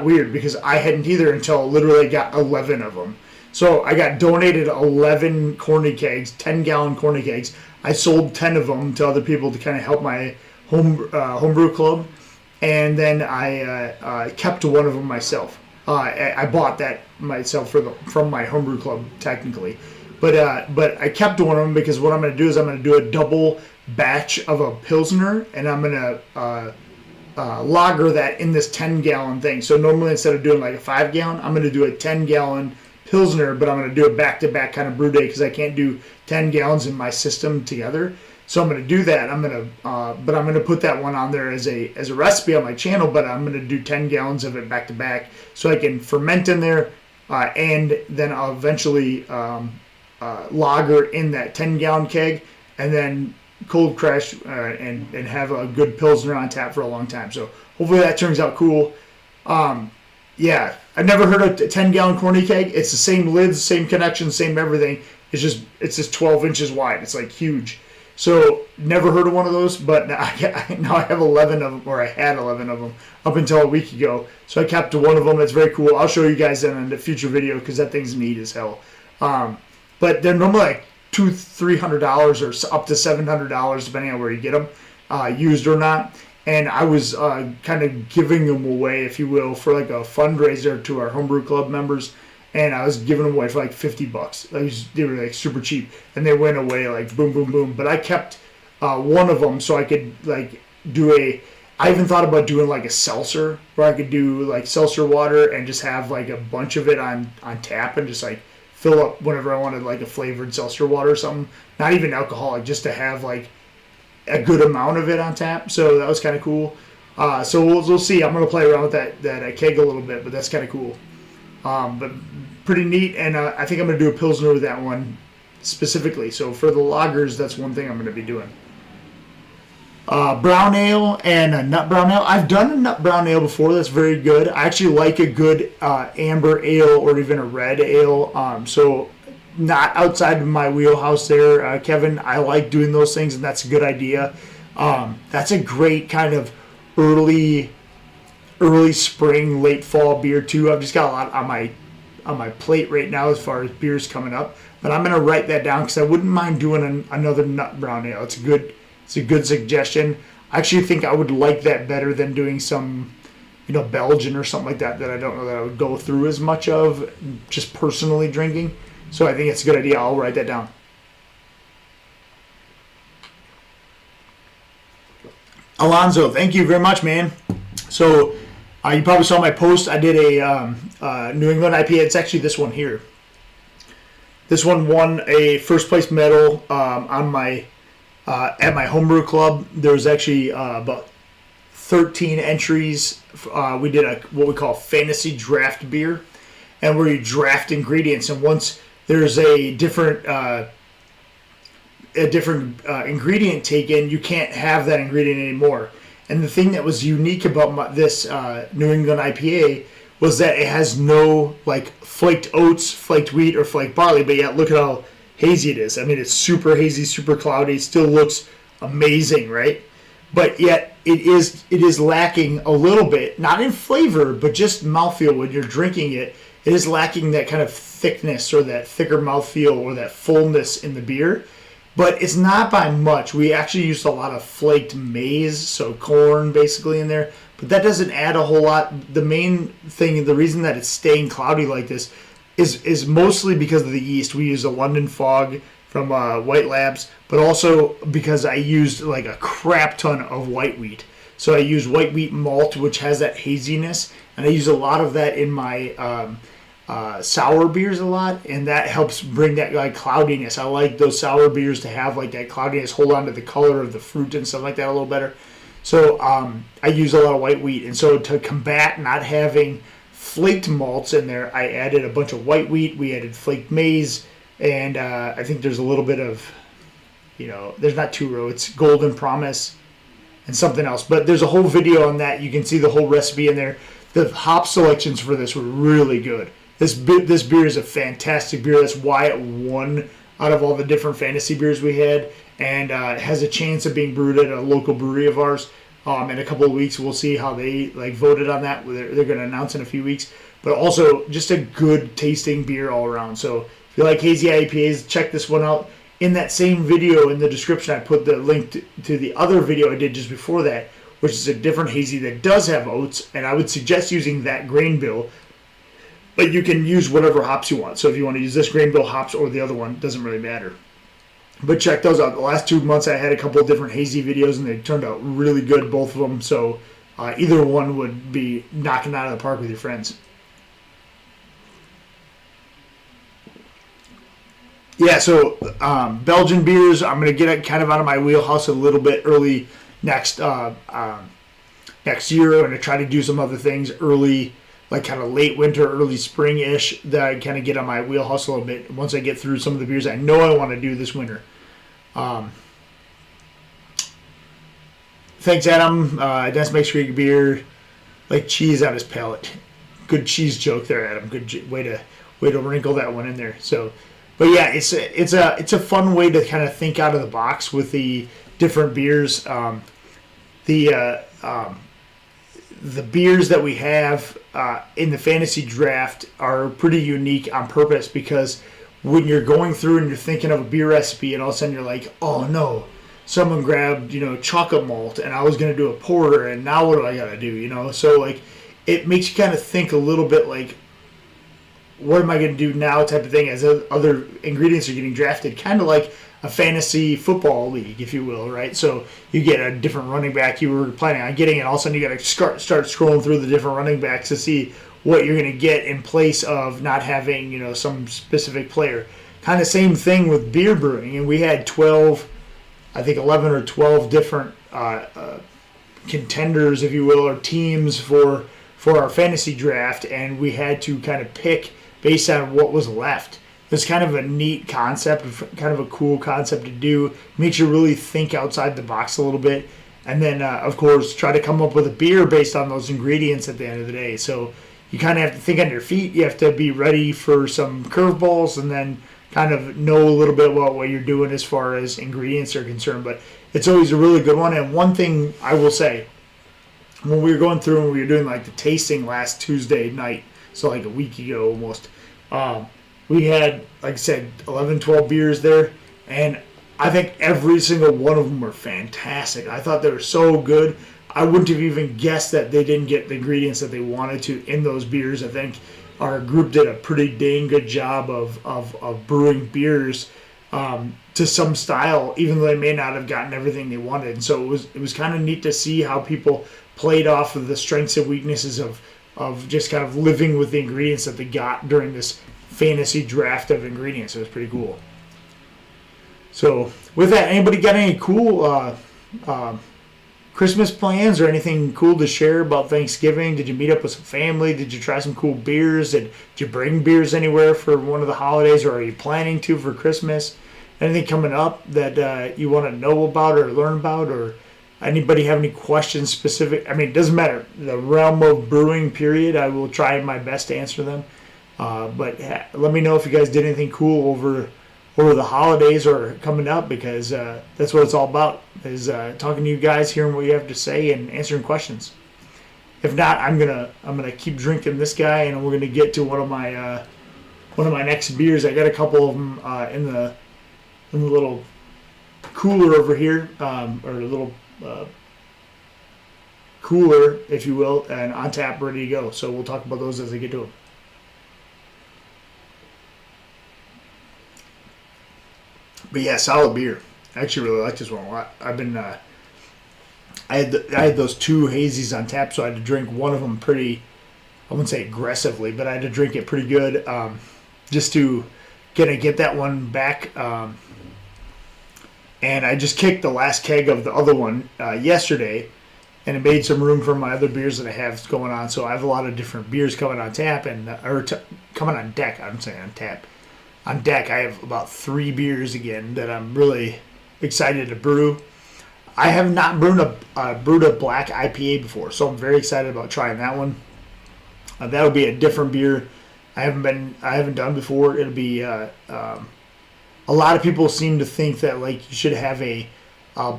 A: weird, because I hadn't either until literally I got 11 of them. So I got donated 11 corny kegs, 10-gallon corny kegs. I sold 10 of them to other people to kind of help my homebrew club, and then I kept one of them myself. I bought that myself from my homebrew club, technically. But I kept one of them because what I'm going to do is I'm going to do a double batch of a Pilsner, and I'm going to lager that in this 10-gallon thing. So normally instead of doing like a 5-gallon, I'm going to do a 10-gallon Pilsner, but I'm going to do a back-to-back kind of brew day because I can't do 10 gallons in my system together. So I'm going to do that. But I'm going to put that one on there as a recipe on my channel. But I'm going to do 10 gallons of it back to back, so I can ferment in there, and then I'll eventually lager in that 10-gallon keg, and then cold crash and have a good Pilsner on tap for a long time. So hopefully that turns out cool. Yeah, I've never heard of a 10-gallon corny keg. It's the same lids, same connection, same everything. It's just 12 inches wide. It's like huge. So never heard of one of those, but now I have 11 of them, or I had 11 of them up until a week ago. So I kept one of them. It's very cool. I'll show you guys that in the future video because that thing's neat as hell. But they're normally like $200-300 or up to $700 depending on where you get them, used or not. And I was kind of giving them away, if you will, for like a fundraiser to our homebrew club members. And I was giving them away for like $50. They were like super cheap, and they went away like boom, boom, boom. But I kept one of them so I could like do I even thought about doing like a seltzer, where I could do like seltzer water and just have like a bunch of it on tap and just like fill up whenever I wanted like a flavored seltzer water or something. Not even alcoholic, just to have like a good amount of it on tap. So that was kind of cool. So we'll see. I'm gonna play around with that keg a little bit, but that's kind of cool. But pretty neat, and I think I'm going to do a Pilsner with that one specifically. So for the lagers, that's one thing I'm going to be doing. Brown ale and a nut brown ale. I've done a nut brown ale before. That's very good. I actually like a good amber ale or even a red ale. So not outside of my wheelhouse there, Kevin. I like doing those things, and that's a good idea. That's a great kind of early spring, late fall beer too. I've just got a lot on my plate right now as far as beers coming up, but I'm gonna write that down because I wouldn't mind doing another nut brown ale. It's a good suggestion. I actually think I would like that better than doing some, Belgian or something like that I don't know that I would go through as much of just personally drinking. So I think it's a good idea. I'll write that down. Alonzo, thank you very much, man. So you probably saw my post. I did a New England IPA. It's actually this one here. This one won a first place medal on my at my homebrew club. There was actually about 13 entries. We did what we call fantasy draft beer, and where you draft ingredients. And once there's a different ingredient taken, you can't have that ingredient anymore. And the thing that was unique about this New England IPA was that it has no like flaked oats, flaked wheat, or flaked barley, but yet look at how hazy it is. I mean, it's super hazy, super cloudy, still looks amazing, right? But yet it is lacking a little bit, not in flavor, but just mouthfeel. When you're drinking it, it is lacking that kind of thickness or that thicker mouthfeel or that fullness in the beer. But it's not by much. We actually used a lot of flaked maize, so corn basically in there. But that doesn't add a whole lot. The main thing, the reason that it's staying cloudy like this is mostly because of the yeast. We use a London Fog from White Labs, but also because I used like a crap ton of white wheat. So I use white wheat malt, which has that haziness, and I use a lot of that in my sour beers a lot, and that helps bring that like cloudiness. I like those sour beers to have like that cloudiness, hold on to the color of the fruit and stuff like that a little better. So I use a lot of white wheat, and so to combat not having flaked malts in there, I added a bunch of white wheat. We added flaked maize, and I think there's a little bit of, there's not two row, it's Golden Promise and something else. But there's a whole video on that. You can see the whole recipe in there. The hop selections for this were really good. This beer is a fantastic beer. That's why it won out of all the different fantasy beers we had, and it has a chance of being brewed at a local brewery of ours. In a couple of weeks, we'll see how they voted on that. They're going to announce in a few weeks. But also, just a good tasting beer all around. So if you like hazy IPAs, check this one out. In that same video, in the description, I put the link to the other video I did just before that, which is a different hazy that does have oats, and I would suggest using that grain bill. But you can use whatever hops you want. So if you want to use this grain bill hops or the other one, doesn't really matter. But check those out. The last 2 months I had a couple of different hazy videos, and they turned out really good, both of them. So either one would be knocking out of the park with your friends. Yeah, so Belgian beers, I'm going to get it kind of out of my wheelhouse a little bit early next year. I'm going to try to do some other things early, like kind of late winter, early spring-ish, that I kind of get on my wheelhouse a little bit once I get through some of the beers I know I want to do this winter. thanks, Adam. Dennis makes great beer, like cheese on his palate. Good cheese joke there, Adam. Good way to wrinkle that one in there. So, but yeah, it's a fun way to kind of think out of the box with the different beers. The beers that we have in the fantasy draft are pretty unique on purpose, because when you're going through and you're thinking of a beer recipe and all of a sudden you're like, oh no, someone grabbed, chocolate malt and I was going to do a porter and now what do I got to do, So like it makes you kind of think a little bit like, what am I going to do now type of thing as other ingredients are getting drafted, kind of like a fantasy football league, if you will, right? So you get a different running back you were planning on getting, and all of a sudden you got to start scrolling through the different running backs to see what you're going to get in place of not having, some specific player. Kind of same thing with beer brewing, and we had 11 or 12 different contenders, if you will, or teams for our fantasy draft, and we had to kind of pick based on what was left. It's kind of a neat concept, kind of a cool concept to do. Makes you really think outside the box a little bit. And then, of course, try to come up with a beer based on those ingredients at the end of the day. So you kind of have to think on your feet. You have to be ready for some curveballs and then kind of know a little bit about what you're doing as far as ingredients are concerned. But it's always a really good one. And one thing I will say, when we were going through and we were doing like the tasting last Tuesday night, so like a week ago almost, we had, like I said, 11, 12 beers there, and I think every single one of them were fantastic. I thought they were so good. I wouldn't have even guessed that they didn't get the ingredients that they wanted to in those beers. I think our group did a pretty dang good job of brewing beers to some style, even though they may not have gotten everything they wanted. And so it was kind of neat to see how people played off of the strengths and weaknesses of just kind of living with the ingredients that they got during this fantasy draft of ingredients. It was pretty cool. So with that, anybody got any cool Christmas plans or anything cool to share about Thanksgiving? Did you meet up with some family? Did you try some cool beers? Did you bring beers anywhere for one of the holidays, or are you planning to for Christmas? Anything coming up that you want to know about or learn about, or anybody have any questions specific? I mean, it doesn't matter. The realm of brewing, period, I will try my best to answer them. But let me know if you guys did anything cool over the holidays or coming up, because that's what it's all about, is talking to you guys, hearing what you have to say, and answering questions. If not, I'm gonna keep drinking this guy, and we're gonna get to one of my next beers. I got a couple of them in the little cooler over here, or a little cooler, if you will, and on tap, ready to go. So we'll talk about those as I get to them. But yeah, solid beer. I actually really like this one a lot. I've been, I had those two hazies on tap, so I had to drink one of them pretty, I wouldn't say aggressively, but I had to drink it pretty good, just to kind of get that one back. And I just kicked the last keg of the other one yesterday, and it made some room for my other beers that I have going on. So I have a lot of different beers coming on tap, and coming on deck. I'm saying on tap. On deck, I have about 3 beers again that I'm really excited to brew. I have not brewed a black IPA before, so I'm very excited about trying that one. That'll be a different beer I haven't done before. It'll be a lot of people seem to think that like you should have a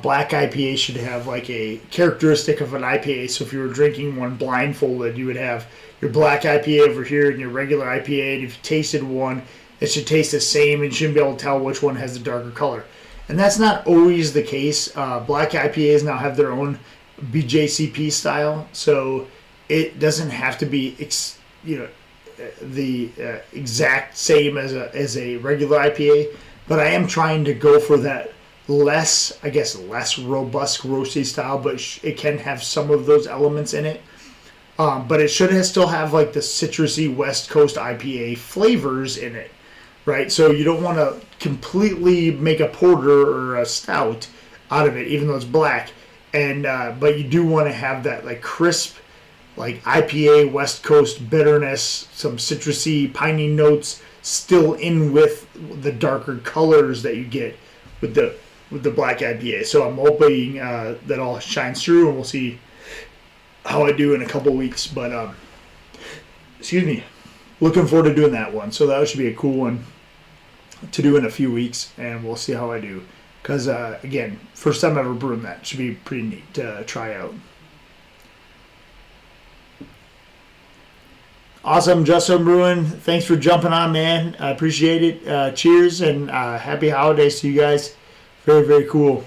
A: black IPA should have like a characteristic of an IPA. So if you were drinking one blindfolded, you would have your black IPA over here and your regular IPA, and if you tasted one, it should taste the same, and you shouldn't be able to tell which one has the darker color. And that's not always the case. Black IPAs now have their own BJCP style, so it doesn't have to be the exact same as a regular IPA. But I am trying to go for that less robust roasty style, but it can have some of those elements in it. But it should still have like the citrusy West Coast IPA flavors in it. Right, so you don't want to completely make a porter or a stout out of it, even though it's black. And but you do want to have that like crisp, like IPA West Coast bitterness, some citrusy, piney notes still in with the darker colors that you get with the with the black IPA. So I'm hoping that all shines through, and we'll see how I do in a couple weeks. But excuse me, looking forward to doing that one. So that should be a cool one to do in a few weeks, and we'll see how I do. Because again, first time ever brewing that, should be pretty neat to try out. Awesome, Justin Brewing. Thanks for jumping on, man. I appreciate it. Cheers and happy holidays to you guys. Very, very cool.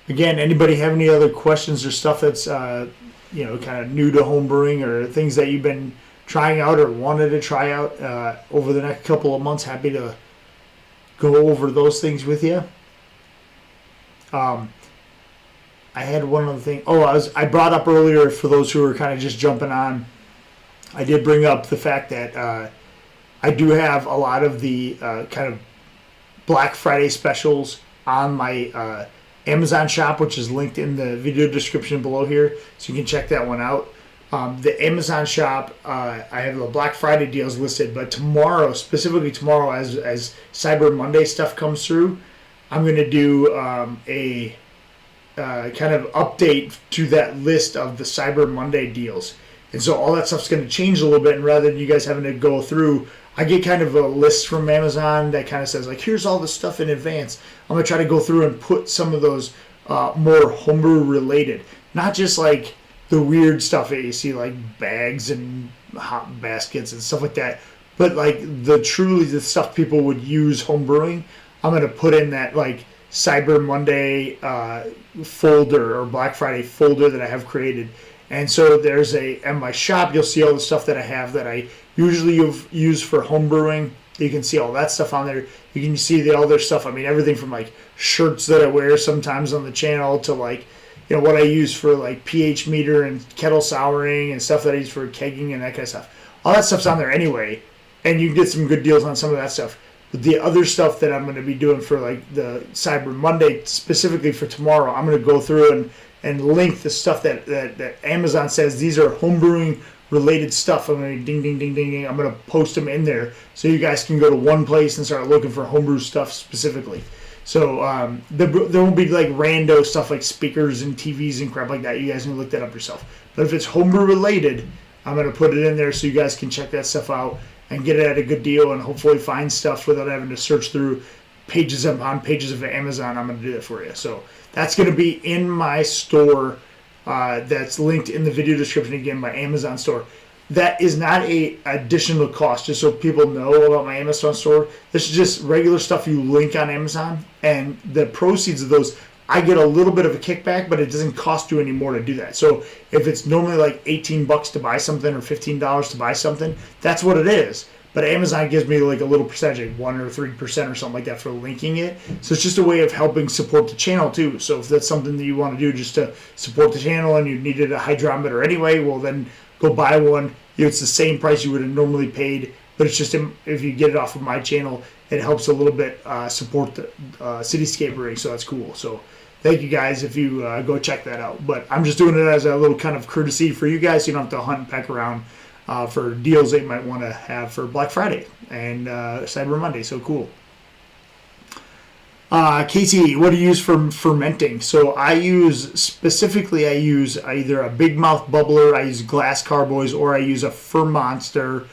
A: Again, anybody have any other questions or stuff that's kind of new to home brewing, or things that you've been trying out or wanted to try out over the next couple of months? Happy to go over those things with you. I had one other thing. I brought up earlier, for those who are kind of just jumping on, I did bring up the fact that I do have a lot of the kind of Black Friday specials on my Amazon shop, which is linked in the video description below here, so you can check that one out. The Amazon shop, I have the Black Friday deals listed, but tomorrow, specifically tomorrow, as Cyber Monday stuff comes through, I'm going to do a kind of update to that list of the Cyber Monday deals. And so all that stuff's going to change a little bit, and rather than you guys having to go through, I get kind of a list from Amazon that kind of says, like, here's all the stuff in advance. I'm going to try to go through and put some of those more homebrew related, not just like the weird stuff that you see, like bags and hot baskets and stuff like that, but like the stuff people would use home brewing. I'm going to put in that like Cyber Monday folder or Black Friday folder that I have created. And so there's in my shop, you'll see all the stuff that I have that I usually use for home brewing. You can see all that stuff on there. You can see the other stuff. I mean, everything from like shirts that I wear sometimes on the channel to like, what I use for like pH meter and kettle souring and stuff that I use for kegging and that kind of stuff. All that stuff's on there anyway, and you can get some good deals on some of that stuff. But the other stuff that I'm going to be doing for like the Cyber Monday, specifically for tomorrow, I'm going to go through and link the stuff that Amazon says these are homebrewing related stuff. I'm going to ding, ding, ding, ding, ding. I'm going to post them in there so you guys can go to one place and start looking for homebrew stuff specifically. So there won't be like rando stuff like speakers and TVs and crap like that. You guys can look that up yourself. But if it's homebrew related, I'm going to put it in there so you guys can check that stuff out and get it at a good deal and hopefully find stuff without having to search through pages upon pages of Amazon. I'm going to do that for you. So that's going to be in my store that's linked in the video description, again, my Amazon store. That is not a additional cost, just so people know about my Amazon store. This is just regular stuff you link on Amazon, and the proceeds of those, I get a little bit of a kickback, but it doesn't cost you any more to do that. So if it's normally like $18 to buy something or $15 to buy something, that's what it is. But Amazon gives me like a little percentage, like 1 or 3% or something like that for linking it. So it's just a way of helping support the channel too. So if that's something that you want to do just to support the channel and you needed a hydrometer anyway, well then go buy one. It's the same price you would have normally paid, but it's just if you get it off of my channel, it helps a little bit support the Cityscape Brewing, so that's cool. So thank you guys if you go check that out. But I'm just doing it as a little kind of courtesy for you guys, so you don't have to hunt and peck around for deals that you might want to have for Black Friday and Cyber Monday. So cool. Casey, what do you use for fermenting? So I use either a big mouth bubbler, I use glass carboys, or I use a Fermonster,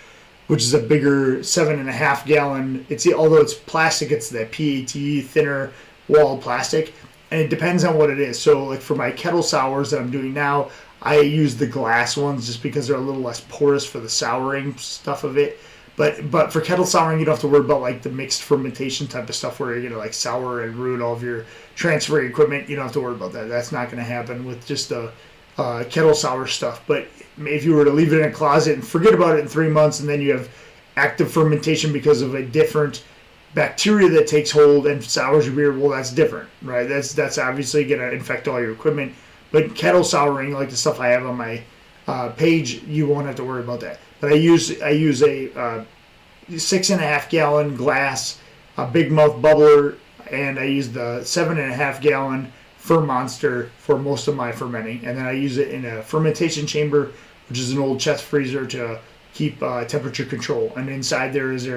A: which is a bigger 7.5 gallon. Although it's plastic, it's the PET thinner wall plastic, and it depends on what it is. So like for my kettle sours that I'm doing now, I use the glass ones just because they're a little less porous for the souring stuff of it. But for kettle souring, you don't have to worry about like the mixed fermentation type of stuff where you're gonna like sour and ruin all of your transfer equipment. You don't have to worry about that. That's not gonna happen with just the kettle sour stuff. But if you were to leave it in a closet and forget about it in 3 months, and then you have active fermentation because of a different bacteria that takes hold and sours your beer, well, that's different, right? That's obviously gonna infect all your equipment. But kettle souring, like the stuff I have on my page, you won't have to worry about that. But I use a 6.5 gallon glass, a big mouth bubbler, and I use the 7.5 gallon Fermonster for most of my fermenting. And then I use it in a fermentation chamber, which is an old chest freezer to keep temperature control. And inside there is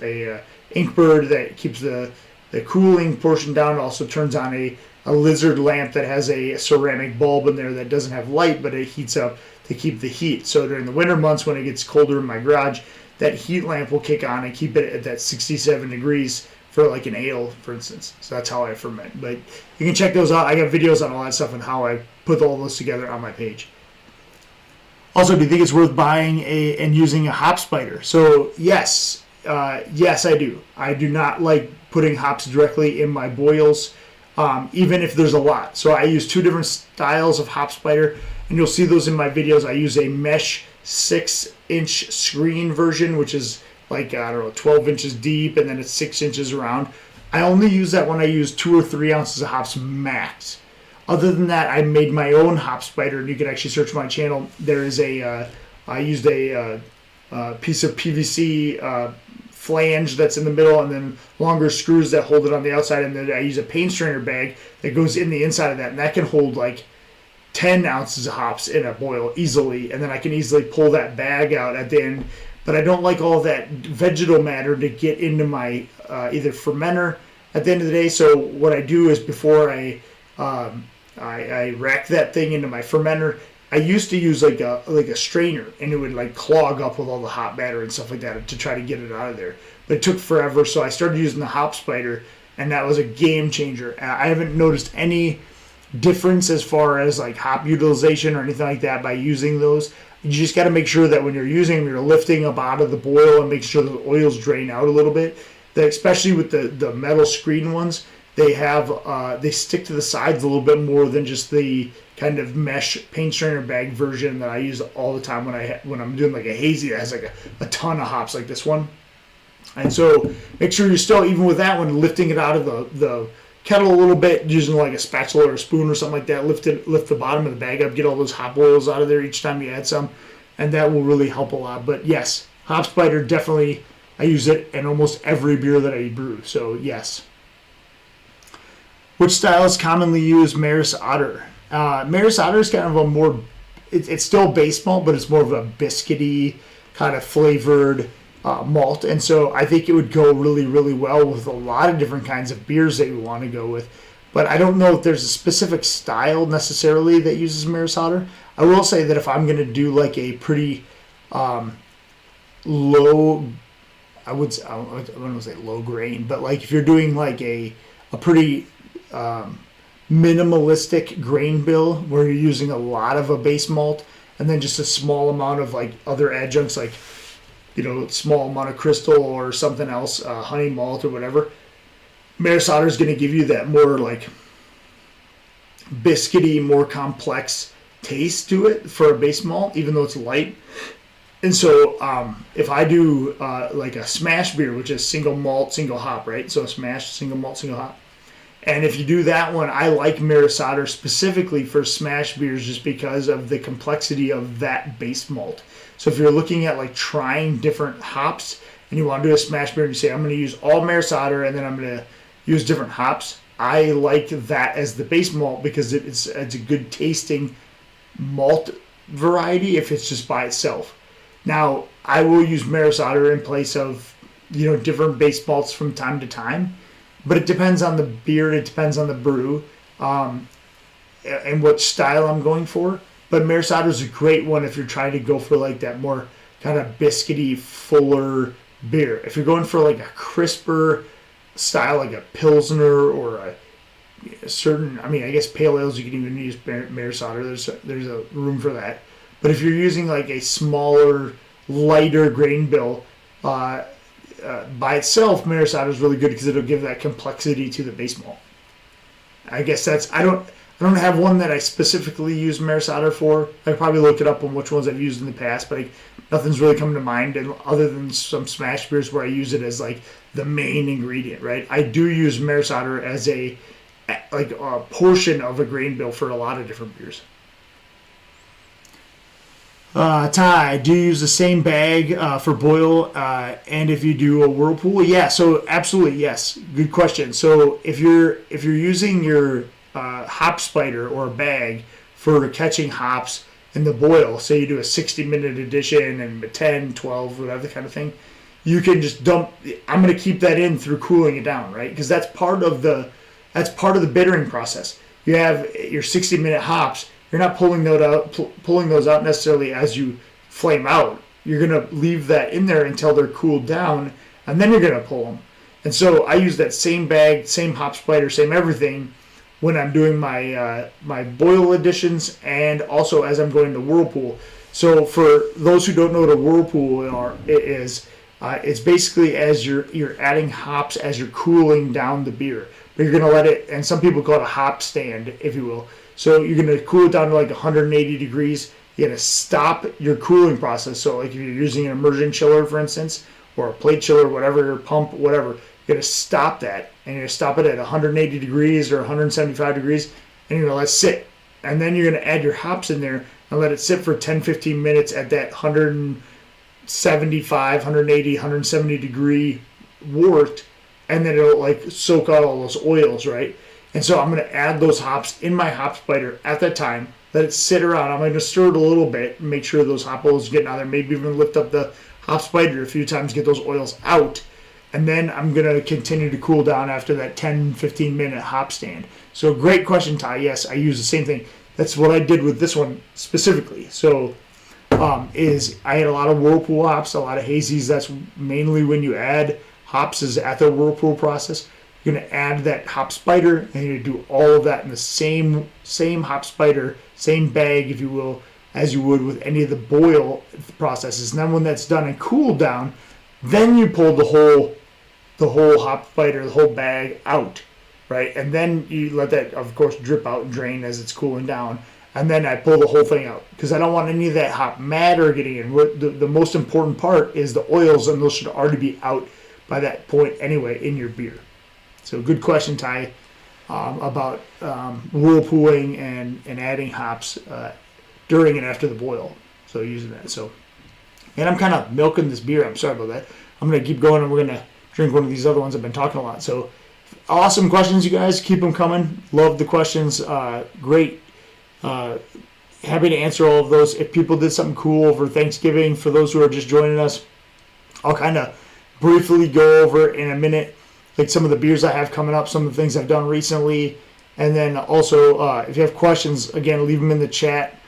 A: a Inkbird that keeps the the cooling portion down. It also turns on a lizard lamp that has a ceramic bulb in there that doesn't have light, but it heats up to keep the heat. So during the winter months when it gets colder in my garage, that heat lamp will kick on and keep it at that 67 degrees for like an ale, for instance. So that's how I ferment. But you can check those out. I got videos on all that stuff and how I put all those together on my page. Also, do you think it's worth buying and using a hop spider? So yes, yes I do. I do not like putting hops directly in my boils, even if there's a lot. So I use two different styles of hop spider, and you'll see those in my videos. I use a mesh 6-inch screen version, which is like, I don't know, 12 inches deep, and then it's 6 inches around. I only use that when I use 2 or 3 ounces of hops max. Other than that, I made my own hop spider, and you can actually search my channel. There is I used a piece of PVC flange that's in the middle, and then longer screws that hold it on the outside, and then I use a paint strainer bag that goes in the inside of that, and that can hold like 10 ounces of hops in a boil easily, and then I can easily pull that bag out at the end. But I don't like all that vegetal matter to get into my either fermenter at the end of the day. So what I do is before I rack that thing into my fermenter, I used to use like a strainer, and it would like clog up with all the hop matter and stuff like that to try to get it out of there. But it took forever, so I started using the hop spider, and that was a game changer. I haven't noticed any difference as far as like hop utilization or anything like that by using those. You just got to make sure that when you're using them, you're lifting up out of the boil and make sure the oils drain out a little bit. That especially with the metal screen ones, they stick to the sides a little bit more than just the kind of mesh paint strainer bag version that I use all the time when I'm doing like a hazy that has like a ton of hops like this one. And so make sure you're still, even with that one, lifting it out of the kettle a little bit, using like a spatula or a spoon or something like that. Lift the bottom of the bag up, get all those hop oils out of there each time you add some, and that will really help a lot. But yes, hop spider, definitely, I use it in almost every beer that I brew. So yes. Which style is commonly used? Maris Otter. Maris Otter is kind of a more, it's still base malt, but it's more of a biscuity kind of flavored malt, and so I think it would go really, really well with a lot of different kinds of beers that you want to go with. But I don't know if there's a specific style necessarily that uses Maris Otter. I will say that if I'm going to do like a pretty low, I wouldn't say low grain, but like if you're doing like a pretty minimalistic grain bill where you're using a lot of a base malt and then just a small amount of like other adjuncts, like, you know, small amount of crystal or something else, honey malt or whatever, Maris Otter is going to give you that more like biscuity, more complex taste to it for a base malt, even though it's light. And so if I do like a smash beer, which is single malt, single hop, right? So a smash, single malt, single hop. And if you do that one, I like Maris Otter specifically for smash beers just because of the complexity of that base malt. So if you're looking at like trying different hops and you want to do a smash beer and you say, I'm going to use all Maris Otter and then I'm going to use different hops, I like that as the base malt because it's a good tasting malt variety if it's just by itself. Now, I will use Maris Otter in place of, you know, different base malts from time to time, but it depends on the beer, it depends on the brew, and what style I'm going for. But Maris Otter is a great one if you're trying to go for like that more kind of biscuity, fuller beer. If you're going for like a crisper style, like a Pilsner or a certain, I mean, I guess pale ales, you can even use Maris Otter. There's a room for that. But if you're using like a smaller, lighter grain bill, by itself, Maris Otter is really good because it'll give that complexity to the base malt. I guess I don't have one that I specifically use Maris Otter for. I could probably look it up on which ones I've used in the past, but nothing's really come to mind. And other than some smash beers where I use it as like the main ingredient, right? I do use Maris Otter as a portion of a grain bill for a lot of different beers. Ty, do you use the same bag for boil? And if you do a whirlpool, yeah. So absolutely, yes. Good question. So if you're using your hop spider or a bag for catching hops in the boil, say you do a 60-minute addition and a 10, 12, whatever kind of thing, you can just dump. I'm going to keep that in through cooling it down, right? Because that's part of the bittering process. You have your 60-minute hops. You're not pulling those out necessarily as you flame out. You're going to leave that in there until they're cooled down, and then you're going to pull them. And so I use that same bag, same hop spider, same everything when I'm doing my my boil additions, and also as I'm going to whirlpool. So for those who don't know what a whirlpool is, it's basically as you're adding hops as you're cooling down the beer. But you're going to let it, and some people call it a hop stand, if you will. So you're going to cool it down to like 180 degrees. You're going to stop your cooling process. So like if you're using an immersion chiller, for instance, or a plate chiller, whatever, pump, whatever, you're going to stop that. And you're going to stop it at 180 degrees or 175 degrees, and you're going to let it sit. And then you're going to add your hops in there and let it sit for 10-15 minutes at that 175, 180, 170 degree wort, and then it'll like soak out all those oils, right? And so I'm going to add those hops in my hop spider at that time, let it sit around. I'm going to stir it a little bit, make sure those hop oils are getting out there, maybe even lift up the hop spider a few times, get those oils out. And then I'm going to continue to cool down after that 10-15 minute hop stand. So great question, Ty. Yes, I use the same thing. That's what I did with this one specifically. So is I had a lot of whirlpool hops, a lot of hazies. That's mainly when you add hops is at the whirlpool process. You're going to add that hop spider, and you're going to do all of that in the same hop spider, same bag, if you will, as you would with any of the boil processes. And then when that's done and cooled down, then you pull the whole hop spider, the whole bag out, right? And then you let that, of course, drip out and drain as it's cooling down. And then I pull the whole thing out because I don't want any of that hop matter getting in. The most important part is the oils, and those should already be out by that point anyway in your beer. So good question, Ty, about whirlpooling and adding hops during and after the boil. So using that. So, and I'm kind of milking this beer. I'm sorry about that. I'm going to keep going, and we're going to drink one of these other ones. I've been talking a lot. So awesome questions, you guys. Keep them coming. Love the questions. Great. Happy to answer all of those. If people did something cool over Thanksgiving, for those who are just joining us, I'll kind of briefly go over in a minute, like some of the beers I have coming up, some of the things I've done recently, and then also if you have questions, again, leave them in the chat.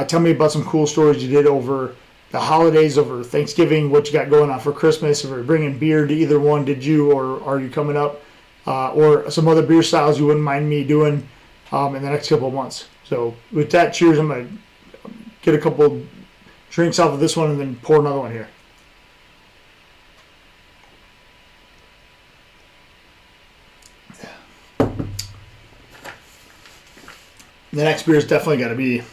A: Tell me about some cool stories you did over the holidays, over Thanksgiving, what you got going on for Christmas, if you're bringing beer to either one, did you, or are you coming up, or some other beer styles you wouldn't mind me doing in the next couple of months. So with that, cheers. I'm going to get a couple drinks off of this one and then pour another one here. The next beer is definitely got to be,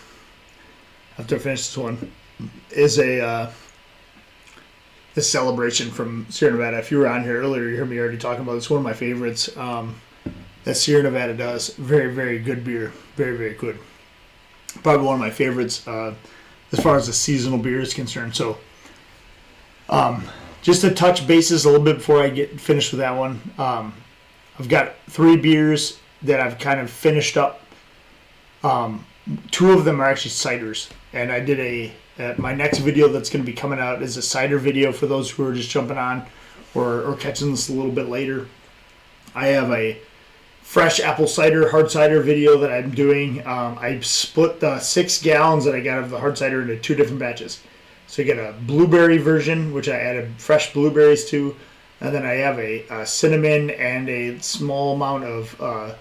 A: after I finish this one, is a Celebration from Sierra Nevada. If you were on here earlier, you heard me already talking about it. It's one of my favorites that Sierra Nevada does. Very, very good beer. Very, very good. Probably one of my favorites as far as the seasonal beer is concerned. So just to touch bases a little bit before I get finished with that one. I've got 3 beers that I've kind of finished up. 2 of them are actually ciders, and I did my next video that's going to be coming out is a cider video for those who are just jumping on or catching this a little bit later. I have a fresh apple cider, hard cider video that I'm doing. I split the 6 gallons that I got of the hard cider into 2 different batches. So you get a blueberry version, which I added fresh blueberries to, and then I have a cinnamon and a small amount of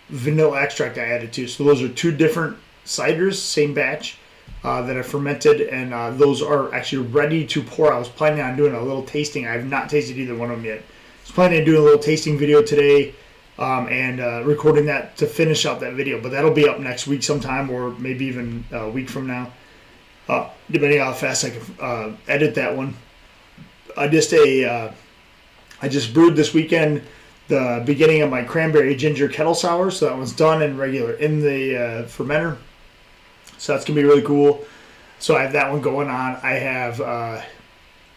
A: vanilla extract I added to. So those are 2 different ciders, same batch, that I fermented, and those are actually ready to pour. I was planning on doing a little tasting. I have not tasted either one of them yet. I was planning on doing a little tasting video today and recording that to finish out that video, but that'll be up next week sometime, or maybe even a week from now, depending on how fast I can edit that one. I just brewed this weekend the beginning of my cranberry ginger kettle sour, so that one's done in the fermenter. So that's gonna be really cool. So I have that one going on. I have,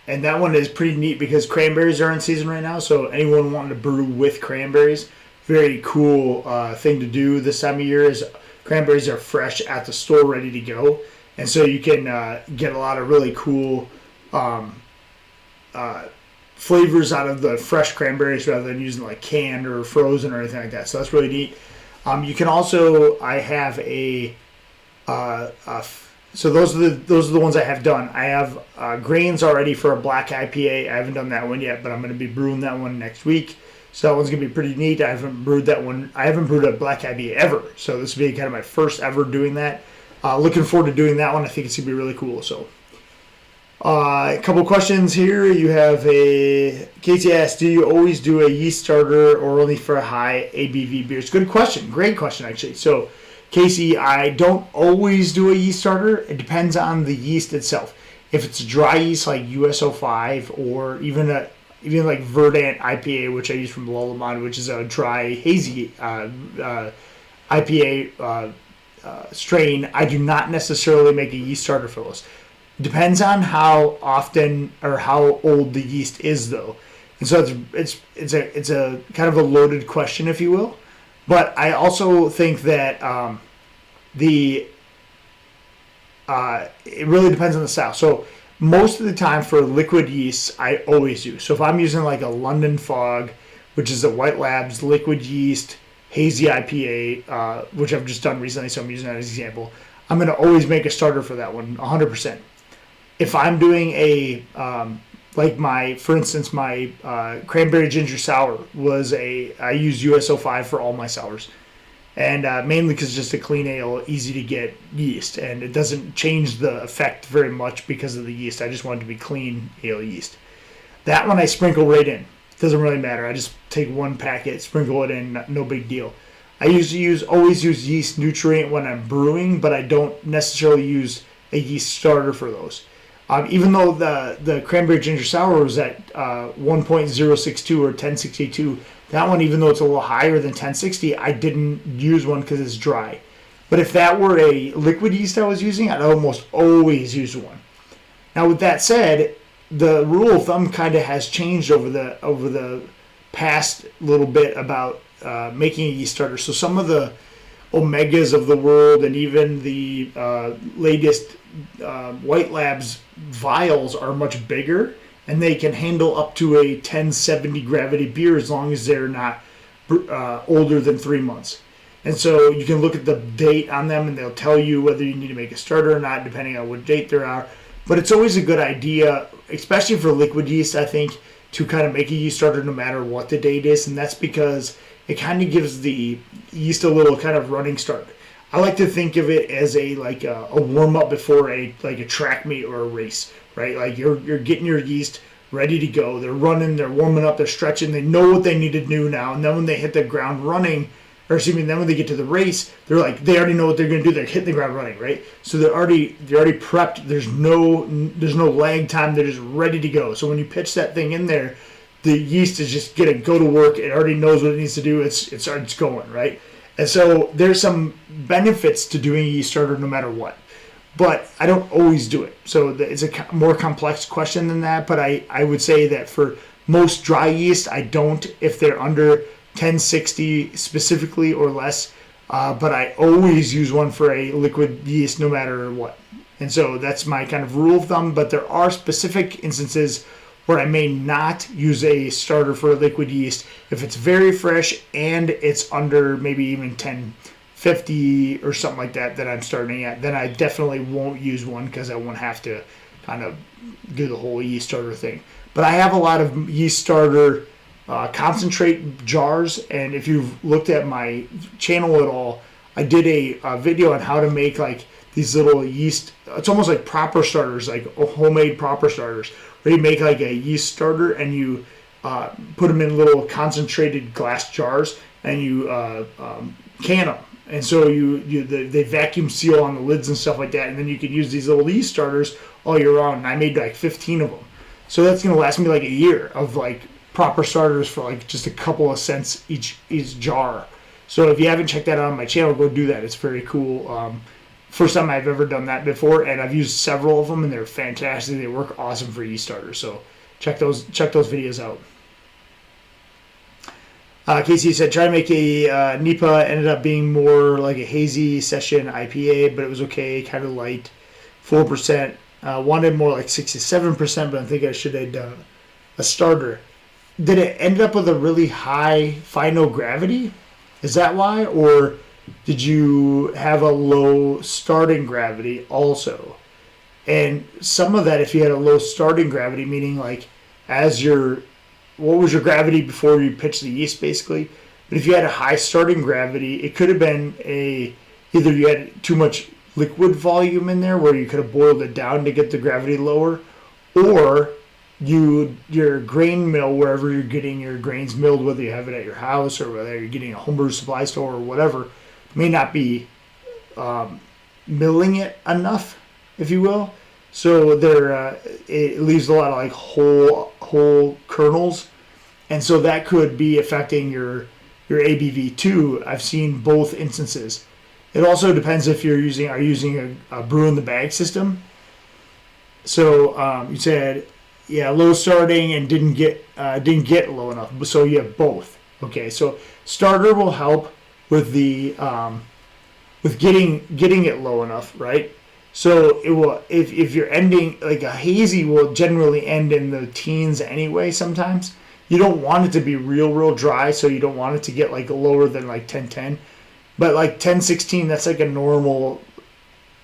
A: and that one is pretty neat because cranberries are in season right now. So anyone wanting to brew with cranberries, very cool thing to do this time of year. Is cranberries are fresh at the store, ready to go, and so you can get a lot of really cool flavors out of the fresh cranberries rather than using like canned or frozen or anything like that. So that's really neat. You can also, I have so those are the ones I have done. I have grains already for a black IPA. I haven't done that one yet, but I'm going to be brewing that one next week. So that one's going to be pretty neat. I haven't brewed that one. I haven't brewed a black IPA ever. So this will be kind of my first ever doing that. Looking forward to doing that one. I think it's going to be really cool. So a couple questions here. You have Casey asked, do you always do a yeast starter or only for high ABV beers? Good question. Great question, actually. So Casey, I don't always do a yeast starter. It depends on the yeast itself. If it's a dry yeast like US-05 or even like Verdant IPA, which I use from Lullamon, which is a dry, hazy IPA strain, I do not necessarily make a yeast starter for those. Depends on how often or how old the yeast is, though. And so it's a kind of a loaded question, if you will. But I also think that it really depends on the style. So most of the time for liquid yeasts, I always use. So if I'm using like a London Fog, which is a White Labs liquid yeast hazy IPA, which I've just done recently, so I'm using that as an example, I'm going to always make a starter for that one, 100%. If I'm doing for instance, my cranberry ginger sour I use US-05 for all my sours. And mainly because it's just a clean ale, easy to get yeast. And it doesn't change the effect very much because of the yeast. I just want it to be clean ale yeast. That one I sprinkle right in. It doesn't really matter. I just take one packet, sprinkle it in, no big deal. I always use yeast nutrient when I'm brewing, but I don't necessarily use a yeast starter for those. Even though the cranberry ginger sour was at 1.062 or 1062, that one, even though it's a little higher than 1060, I didn't use one because it's dry. But if that were a liquid yeast I was using, I'd almost always use one. Now, with that said, the rule of thumb kind of has changed over the past little bit about making a yeast starter. So some of the Omegas of the world and even the latest White Labs vials are much bigger, and they can handle up to a 1070 gravity beer as long as they're not older than 3 months. And so you can look at the date on them, and they'll tell you whether you need to make a starter or not, depending on what date they are. But it's always a good idea, especially for liquid yeast, I think, to kind of make a yeast starter no matter what the date is, and that's because it kind of gives the yeast a little kind of running start. I like to think of it as a warm up before a track meet or a race, right? Like you're getting your yeast ready to go. They're running, they're warming up, they're stretching. They know what they need to do now. And then when they hit the ground running, then when they get to the race, they already know what they're going to do. They're hitting the ground running, right? So they're already prepped. There's no lag time. They're just ready to go. So when you pitch that thing in there, the yeast is just going to go to work. It already knows what it needs to do. It's going, right? And so there's some benefits to doing a yeast starter no matter what. But I don't always do it. So it's a more complex question than that. But I would say that for most dry yeast, I don't if they're under 1060 specifically or less. But I always use one for a liquid yeast no matter what. And so that's my kind of rule of thumb. But there are specific instances where I may not use a starter for a liquid yeast. If it's very fresh and it's under maybe even 1050 or something like that I'm starting at, then I definitely won't use one because I won't have to kind of do the whole yeast starter thing. But I have a lot of yeast starter concentrate jars, and if you've looked at my channel at all, I did a video on how to make like these little yeast, it's almost like proper starters, like homemade proper starters, where you make like a yeast starter and you put them in little concentrated glass jars and you can them. And so they vacuum seal on the lids and stuff like that, and then you can use these little yeast starters all year round. And I made like 15 of them. So that's going to last me like a year of like proper starters for like just a couple of cents each jar. So if you haven't checked that out on my channel, go do that. It's very cool. First time I've ever done that before, and I've used several of them, and they're fantastic. They work awesome for yeast starters. So check those videos out. Casey said, try to make a NEPA. Ended up being more like a hazy session IPA, but it was okay, kind of light, 4%. Wanted more like 6 to 7%, but I think I should have done a starter. Did it end up with a really high final gravity? Is that why? Or did you have a low starting gravity also? And some of that, if you had a low starting gravity, meaning like what was your gravity before you pitched the yeast basically? But if you had a high starting gravity, it could have been either you had too much liquid volume in there where you could have boiled it down to get the gravity lower, or your grain mill, wherever you're getting your grains milled, whether you have it at your house or whether you're getting a homebrew supply store or whatever, may not be milling it enough, if you will. So it leaves a lot of like whole kernels, and so that could be affecting your ABV too. I've seen both instances. It also depends if are using a brew in the bag system. So you said, yeah, low starting and didn't get low enough. So you have both. Okay, so starter will help with the with getting it low enough, right? So it will, if you're ending, like a hazy will generally end in the teens anyway. Sometimes you don't want it to be real dry, so you don't want it to get like lower than like 10-10. But like 10-16, that's like a normal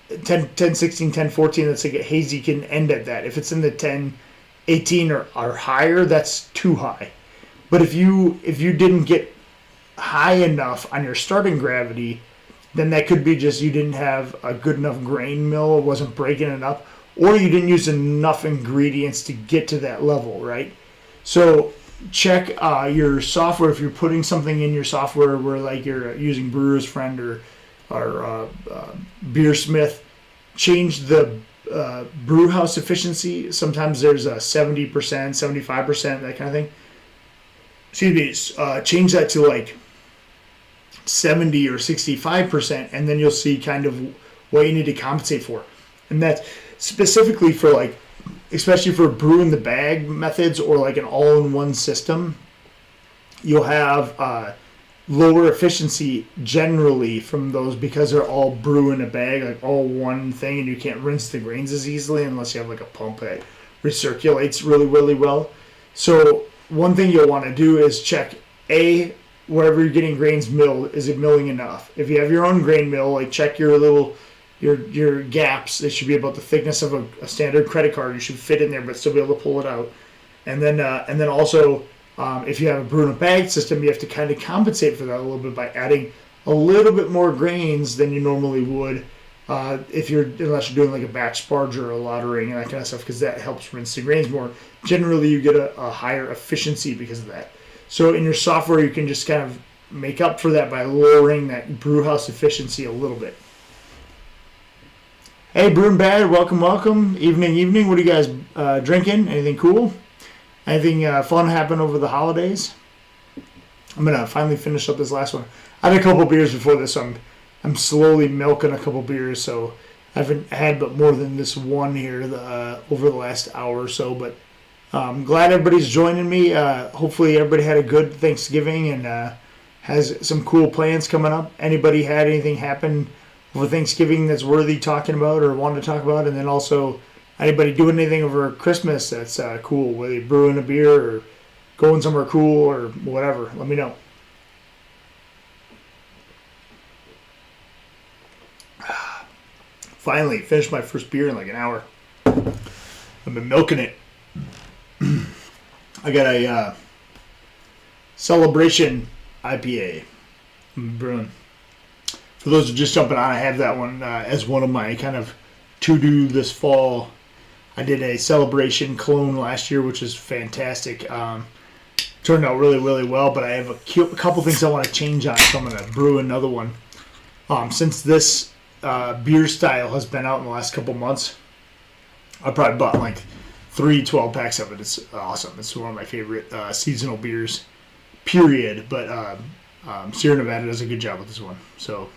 A: 10-16, 10-14. That's like a hazy can end at that. If it's in the 10-18 or higher, that's too high. But if you didn't get high enough on your starting gravity, then that could be just you didn't have a good enough grain mill, it wasn't breaking it up, or you didn't use enough ingredients to get to that level, right? So check your software. If you're putting something in your software where like you're using Brewer's Friend or Beersmith, change the brew house efficiency. Sometimes there's a 70%, 75%, that kind of thing. Excuse me, change that to like 70 or 65%, and then you'll see kind of what you need to compensate for. And that's specifically for like, especially for brew in the bag methods or like an all-in-one system, you'll have lower efficiency generally from those because they're all brew in a bag, like all one thing, and you can't rinse the grains as easily unless you have like a pump that recirculates really well. So one thing you'll want to do is check wherever you're getting grains milled, is it milling enough? If you have your own grain mill, like check your gaps. They should be about the thickness of a standard credit card. You should fit in there but still be able to pull it out. And then also if you have a brew in a bag system, you have to kind of compensate for that a little bit by adding a little bit more grains than you normally would unless you're doing like a batch sparge or a lautering and that kind of stuff, because that helps rinse the grains more. Generally you get a higher efficiency because of that. So in your software, you can just kind of make up for that by lowering that brew house efficiency a little bit. Hey, Brew and Bad, welcome. Evening. What are you guys drinking? Anything cool? Anything fun happen over the holidays? I'm going to finally finish up this last one. I had a couple beers before this, so I'm slowly milking a couple beers, so I haven't had but more than this one here over the last hour or so, but I'm glad everybody's joining me. Hopefully everybody had a good Thanksgiving and has some cool plans coming up. Anybody had anything happen over Thanksgiving that's worthy talking about or want to talk about? And then also anybody doing anything over Christmas that's cool, whether you're brewing a beer or going somewhere cool or whatever. Let me know. Finally finished my first beer in like an hour. I've been milking it. I got a Celebration IPA I'm brewing. For those who are just jumping on, I have that one as one of my kind of to-do this fall. I did a Celebration clone last year, which was fantastic. Turned out really well, but I have a couple things I want to change on, so I'm going to brew another one. Since this beer style has been out in the last couple months, I probably bought like 3 12-packs of it. It's awesome. It's one of my favorite seasonal beers, period. But Sierra Nevada does a good job with this one. So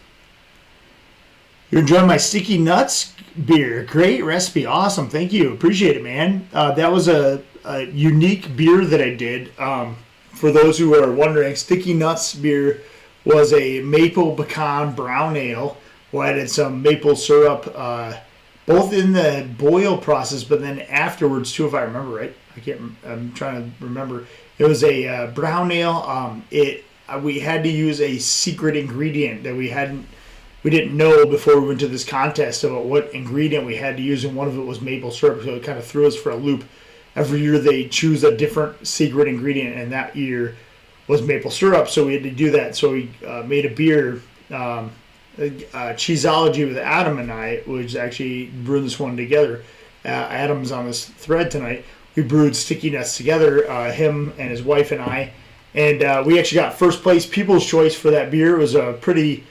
A: you're enjoying my Sticky Nuts beer. Great recipe. Awesome. Thank you. Appreciate it, man. That was a unique beer that I did. For those who are wondering, Sticky Nuts beer was a maple pecan brown ale. We added some maple syrup, both in the boil process, but then afterwards too, if I remember right. I'm trying to remember. It was a brown ale. We had to use a secret ingredient that we didn't know before we went to this contest about what ingredient we had to use, and one of it was maple syrup. So it kind of threw us for a loop. Every year they choose a different secret ingredient, and that year was maple syrup. So we had to do that. So we made a beer. Cheeseology with Adam and I, which actually brewed this one together. Adam's on this thread tonight. We brewed Sticky Nuts together, him and his wife and I, and we actually got first place, People's Choice for that beer. It was a pretty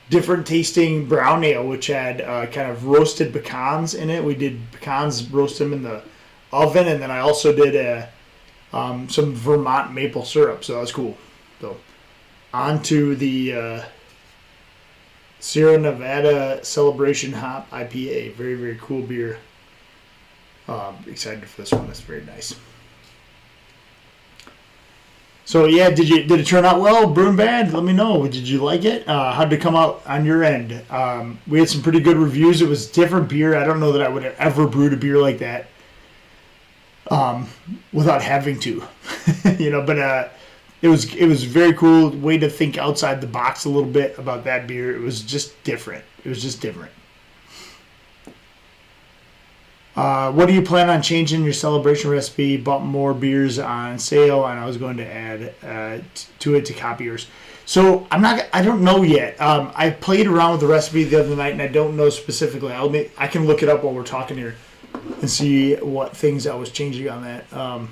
A: different tasting brown ale, which had kind of roasted pecans in it. We did pecans, roast them in the oven, and then I also did some Vermont maple syrup, so that was cool. So on to the Sierra Nevada Celebration Hop IPA. Very, very cool beer. Excited for this one. It's very nice. So yeah, did it turn out well? Brewing bad? Let me know. Did you like it? How'd it come out on your end? We had some pretty good reviews. It was different beer. I don't know that I would have ever brewed a beer like that without having to, But it was very cool. Way to think outside the box a little bit about that beer. It was just different. What do you plan on changing your celebration recipe? Bought more beers on sale, and I was going to add to it to copy yours. So I don't know yet. I played around with the recipe the other night, and I don't know specifically. I can look it up while we're talking here and see what things I was changing on that. I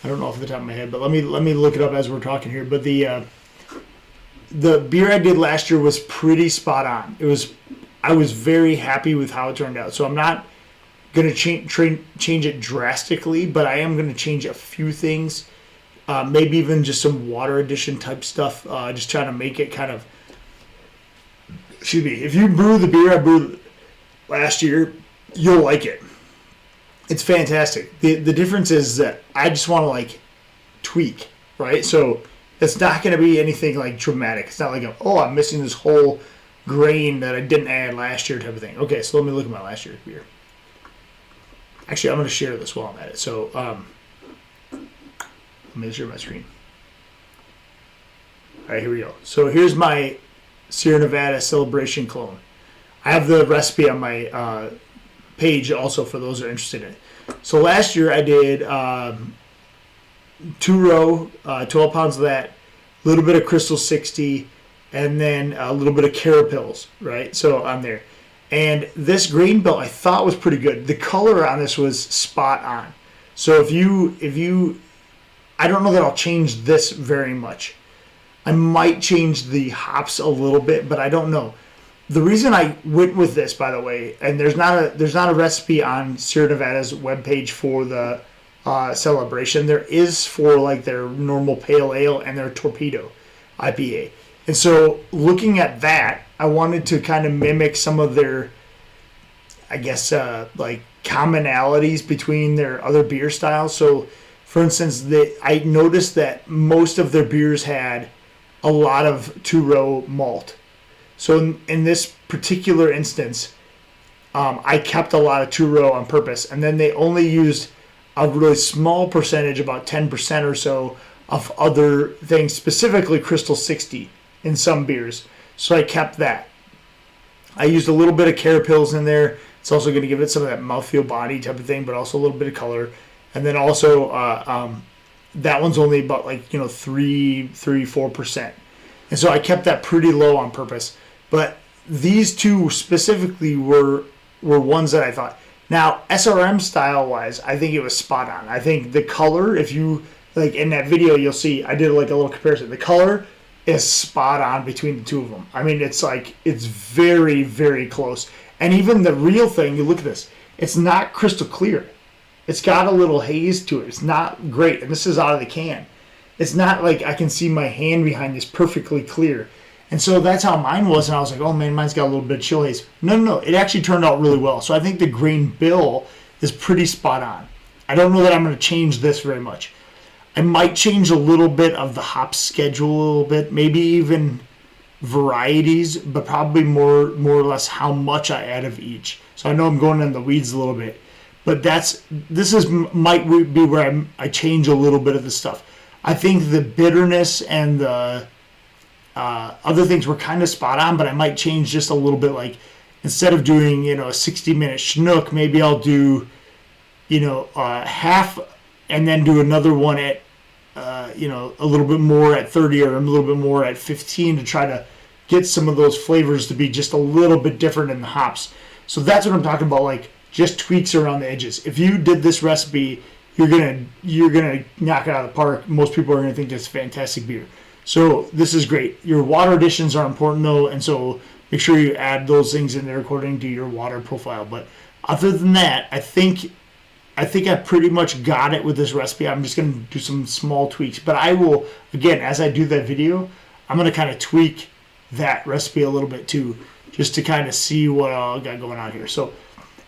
A: don't know off the top of my head, but let me look it up as we're talking here. But the beer I did last year was pretty spot on. I was very happy with how it turned out. So I'm not going to change it drastically, but I am going to change a few things. Maybe even just some water addition type stuff. Just trying to make it kind of. Excuse me. If you brew the beer I brewed last year, you'll like it. It's fantastic. The difference is that I just want to tweak, right? So it's not going to be anything dramatic. It's not like I'm missing this whole grain that I didn't add last year type of thing. Okay, so let me look at my last year's beer. Actually, I'm going to share this while I'm at it. So let me share my screen. All right, here we go. So here's my Sierra Nevada Celebration clone. I have the recipe on my page also for those who are interested in it. So last year I did 2-row, 12 pounds of that, a little bit of Crystal 60, and then a little bit of Carapils, right? So on there. And this grain bill I thought was pretty good. The color on this was spot on. So if you I don't know that I'll change this very much. I might change the hops a little bit, but I don't know. The reason I went with this, by the way, and there's not a recipe on Sierra Nevada's webpage for the celebration. There is for their normal pale ale and their torpedo IPA. And so looking at that, I wanted to kind of mimic some of their, I guess, commonalities between their other beer styles. So, for instance, I noticed that most of their beers had a lot of 2-row malt. So in this particular instance, I kept a lot of 2-row on purpose, and then they only used a really small percentage, about 10% or so, of other things, specifically Crystal 60 in some beers. So I kept that. I used a little bit of Carapils in there. It's also going to give it some of that mouthfeel body type of thing, but also a little bit of color. And then also that one's only about 3-4%. And so I kept that pretty low on purpose. But these two specifically were ones that I thought. Now, SRM style-wise, I think it was spot on. I think the color, if you, in that video, you'll see, I did a little comparison. The color is spot on between the two of them. I mean, it's very, very close. And even the real thing, you look at this, it's not crystal clear. It's got a little haze to it. It's not great. And this is out of the can. It's not like I can see my hand behind this perfectly clear. And so that's how mine was, and I was like, oh man, mine's got a little bit of chill haze. No, it actually turned out really well. So I think the grain bill is pretty spot on. I don't know that I'm going to change this very much. I might change a little bit of the hop schedule a little bit, maybe even varieties, but probably more or less how much I add of each. So I know I'm going in the weeds a little bit. But might be where I change a little bit of the stuff. I think the bitterness and the other things were kind of spot on, but I might change just a little bit. Like instead of doing a 60-minute schnook, maybe I'll do half and then do another one at a little bit more at 30 or a little bit more at 15 to try to get some of those flavors to be just a little bit different in the hops. So that's what I'm talking about, like just tweaks around the edges. If you did this recipe, you're gonna knock it out of the park. Most people are gonna think that's fantastic beer. So this is great. Your water additions are important though, and so make sure you add those things in there according to your water profile. But other than that, I think I pretty much got it with this recipe. I'm just going to do some small tweaks. But I will, again, as I do that video, I'm going to kind of tweak that recipe a little bit too, just to kind of see what I got going on here. So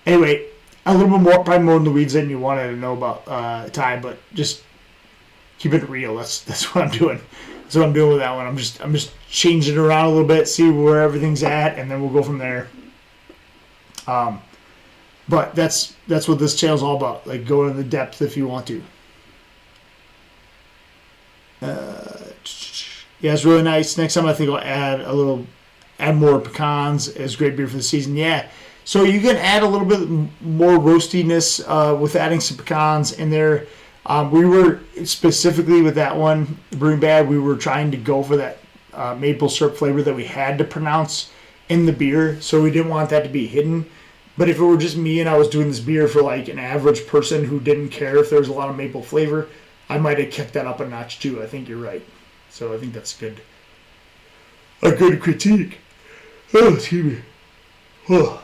A: anyway, a little bit more, probably more in the weeds than you wanted to know about Ty, but just keep it real. That's what I'm doing. That's what I'm doing with that one. I'm just changing it around a little bit, see where everything's at, and then we'll go from there. But that's what this channel's all about. Like, go into the depth if you want to. Yeah, it's really nice. Next time I think I'll add more pecans as great beer for the season. Yeah, so you can add a little bit more roastiness with adding some pecans in there. We were specifically with that one, Brewing Bad, we were trying to go for that maple syrup flavor that we had to pronounce in the beer, so we didn't want that to be hidden. But if it were just me and I was doing this beer for like an average person who didn't care if there was a lot of maple flavor, I might have kept that up a notch too. I think you're right. So I think that's good. A good critique. Oh, excuse me. Oh,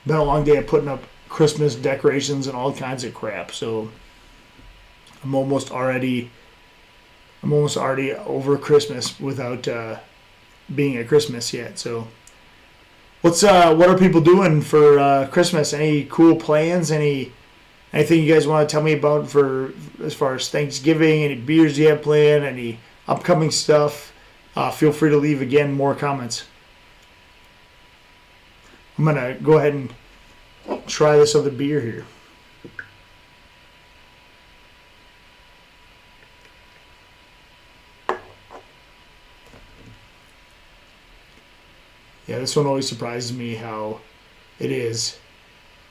A: been a long day of putting up Christmas decorations and all kinds of crap. So I'm almost already over Christmas without being at Christmas yet. So what are people doing for Christmas? Any cool plans? Anything you guys want to tell me about for as far as Thanksgiving? Any beers you have planned? Any upcoming stuff? Feel free to leave again more comments. I'm gonna go ahead and try this other beer here. Yeah, this one always surprises me how it is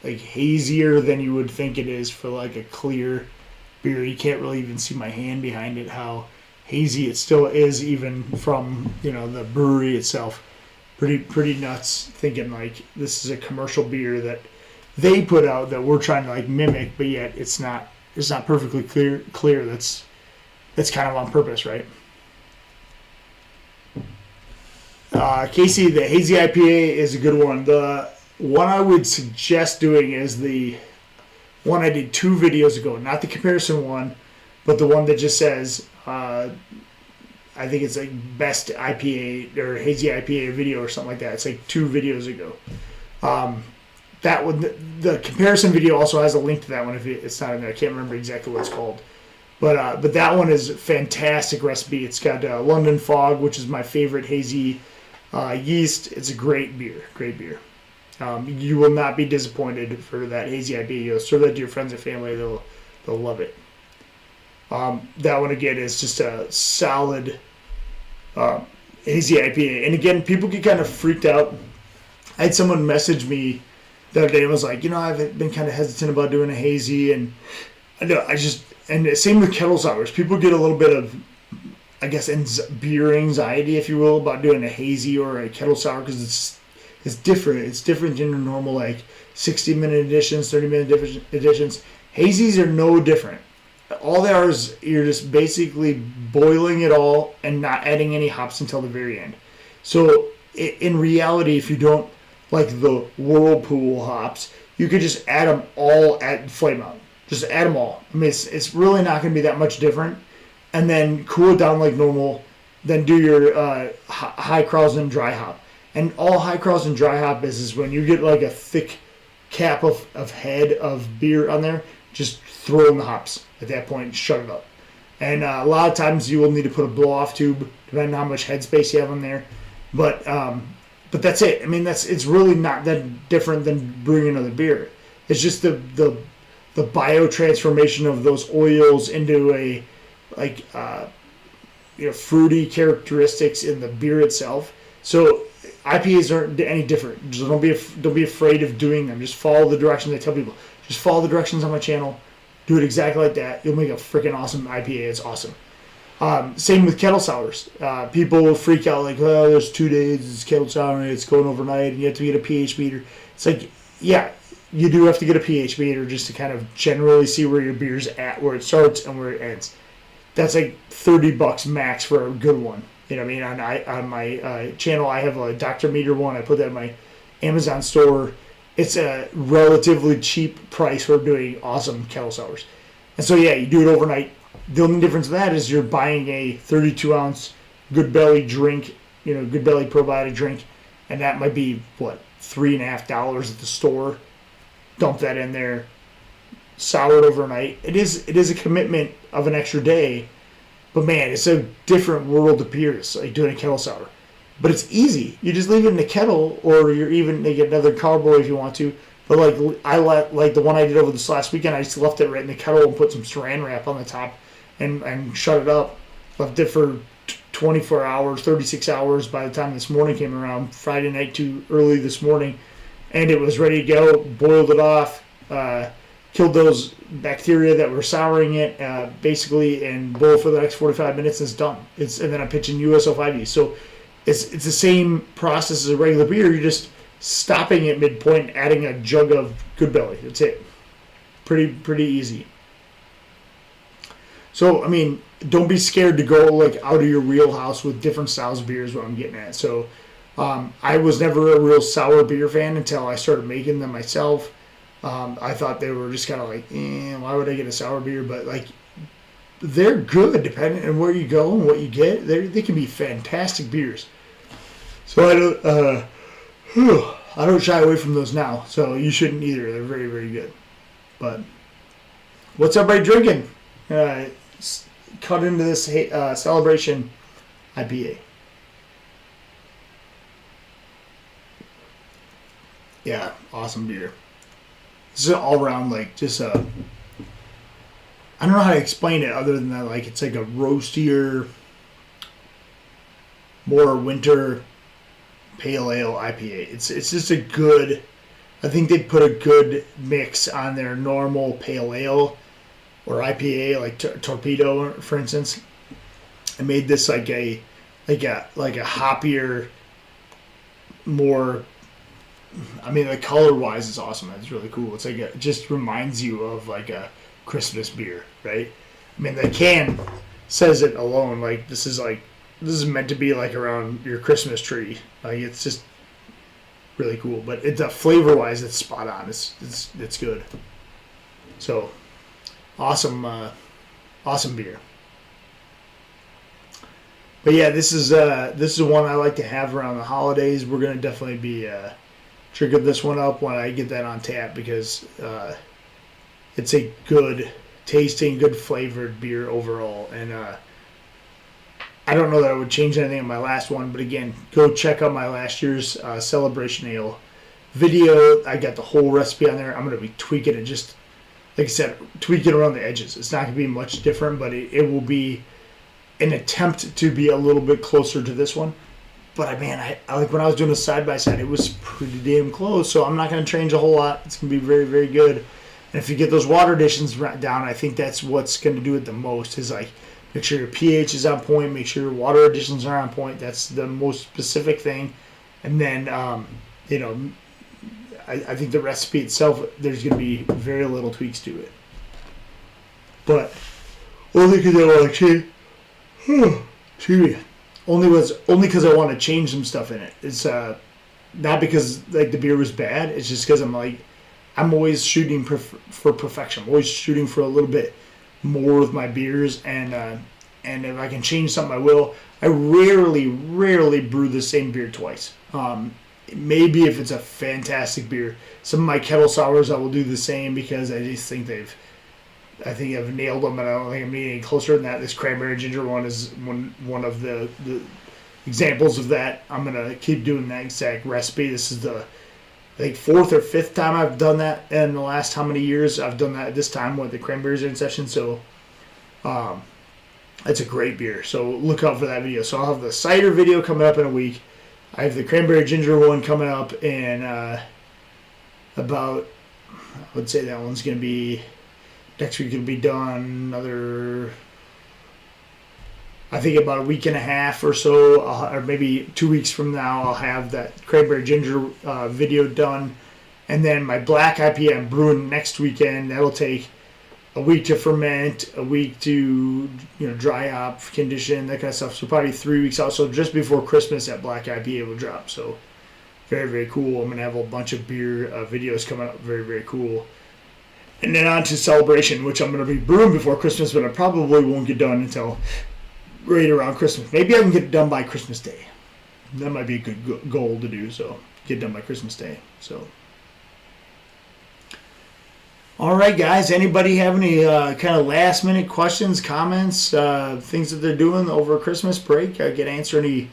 A: like hazier than you would think it is for like a clear beer. You can't really even see my hand behind it, how hazy it still is even from, the brewery itself. Pretty nuts thinking like this is a commercial beer that they put out that we're trying to like mimic, but yet it's not perfectly clear. That's kind of on purpose, right? Casey, the hazy IPA is a good one. The one I would suggest doing is the one I did 2 videos ago, not the comparison one, but the one that just says, I think it's like best IPA or hazy IPA video or something like that. It's like 2 videos ago. That one, the comparison video also has a link to that one if it's not in there. I can't remember exactly what it's called. But that one is a fantastic recipe. It's got London Fog, which is my favorite hazy yeast. It's a great beer. You will not be disappointed for that hazy IPA. You'll serve that to your friends and family. They'll love it. That one again is just a solid hazy IPA. And again, people get kind of freaked out. I had someone message me the other day and was like, I've been kind of hesitant about doing a hazy, and and same with kettle sours. People get a little bit of, I guess, beer anxiety, if you will, about doing a hazy or a kettle sour because it's different. It's different than your normal like 60-minute editions, 30-minute editions. Hazies are no different. All they are is you're just basically boiling it all and not adding any hops until the very end. So in reality, if you don't like the Whirlpool hops, you could just add them all at flame out. Just add them all. I mean, it's really not going to be that much different. And then cool it down like normal. Then do your high Krausen dry hop. And all high Krausen dry hop is when you get like a thick cap of head of beer on there, just throw in the hops at that point and shut it up. And a lot of times you will need to put a blow-off tube, depending on how much headspace you have on there. But that's it. I mean, it's really not that different than brewing another beer. It's just the the biotransformation of those oils into a fruity characteristics in the beer itself. So IPAs aren't any different. Just don't be afraid of doing them. Just follow the directions. I tell people, just follow the directions on my channel. Do it exactly like that. You'll make a freaking awesome IPA. It's awesome. Same with kettle sours. People will freak out like, oh, there's 2 days, it's kettle sour, it's going overnight, and you have to get a pH meter. It's like, yeah, you do have to get a pH meter just to kind of generally see where your beer's at, where it starts and where it ends. That's like $30 max for a good one. You know what I mean? On my channel, I have a Dr. Meter one. I put that in my Amazon store. It's a relatively cheap price for doing awesome kettle sours. And so, yeah, you do it overnight. The only difference of that is you're buying a 32-ounce Good Belly drink, Good Belly probiotic drink, and that might be, $3.50 at the store. Dump that in there, sour it overnight. It is a commitment of an extra day, but man, it's a different world of beers, like doing a kettle sour. But it's easy. You just leave it in the kettle, or you're even make another carbo if you want to. But like the one I did over this last weekend, I just left it right in the kettle and put some saran wrap on the top and shut it up. Left it for 24 hours, 36 hours by the time this morning came around, Friday night to early this morning, and it was ready to go. Boiled it off, killed those bacteria that were souring it, basically, and boiled for the next 45 minutes, and it's done. And then I'm pitching USO5E. So it's the same process as a regular beer. You're just stopping at midpoint and adding a jug of Good Belly. That's it. Pretty easy. So, I mean, don't be scared to go out of your wheelhouse with different styles of beers, what I'm getting at. So I was never a real sour beer fan until I started making them myself. I thought they were just kind of why would I get a sour beer? But they're good depending on where you go and what you get. They can be fantastic beers. So I don't shy away from those now. So you shouldn't either. They're very, very good. But what's everybody drinking? Cut into this Celebration IPA. Yeah, awesome beer. This is all around I don't know how to explain it other than that it's like a roastier, more winter pale ale IPA. It's just a good. I think they put a good mix on their normal pale ale or IPA, like Torpedo, for instance, and made this like a hoppier, more. I mean, the color wise is awesome. It's really cool. It's it just reminds you of a Christmas beer, right? I mean, the can says it alone. This is meant to be around your Christmas tree. It's just really cool. But the flavor wise, it's spot on. It's good. So awesome, awesome beer. But yeah, this is one I like to have around the holidays. We're gonna definitely be drinking this one up when I get that on tap because it's a good tasting, good flavored beer overall. And I don't know that I would change anything in my last one, but again, go check out my last year's Celebration Ale video. I got the whole recipe on there. I'm going to be tweaking it, just like I said, tweaking around the edges. It's not going to be much different, but it will be an attempt to be a little bit closer to this one. But man, I like when I was doing a side-by-side, it was pretty damn close, so I'm not going to change a whole lot. It's going to be very, very good. And if you get those water additions down, I think that's what's going to do it the most, is make sure your pH is on point, make sure your water additions are on point. That's the most specific thing. And then, I think the recipe itself, there's going to be very little tweaks to it. But only because I want to change, only because I want to change some stuff in it. It's not because the beer was bad. It's just because I'm always shooting for perfection. I'm always shooting for a little bit more with my beers, and if I can change something, I will. I rarely brew the same beer twice. Maybe if it's a fantastic beer. Some of my kettle sours I will do the same because I just think I've nailed them, and I don't think I'm getting any closer than that. This cranberry ginger one is one of the examples of that. I'm gonna keep doing that exact recipe. This is the I think 4th or 5th time I've done that in the last how many years I've done that this time when the cranberries are in session. So it's a great beer. So look out for that video. So I'll have the cider video coming up in a week. I have the cranberry ginger one coming up in about, I would say that one's going to be, next week it'll be done another, I think about a week and a half or so, or maybe 2 weeks from now, I'll have that cranberry ginger video done. And then my black IPA I'm brewing next weekend. That'll take a week to ferment, a week to dry hop, condition, that kind of stuff. So probably 3 weeks out. So just before Christmas, that black IPA will drop. So very, very cool. I'm going to have a bunch of beer videos coming up. Very, very cool. And then on to Celebration, which I'm going to be brewing before Christmas, but I probably won't get done until right around Christmas. Maybe I can get it done by Christmas Day. That might be a good goal to do, so get done by Christmas Day. So, all right, guys. Anybody have any kind of last-minute questions, comments, things that they're doing over Christmas break? I can answer any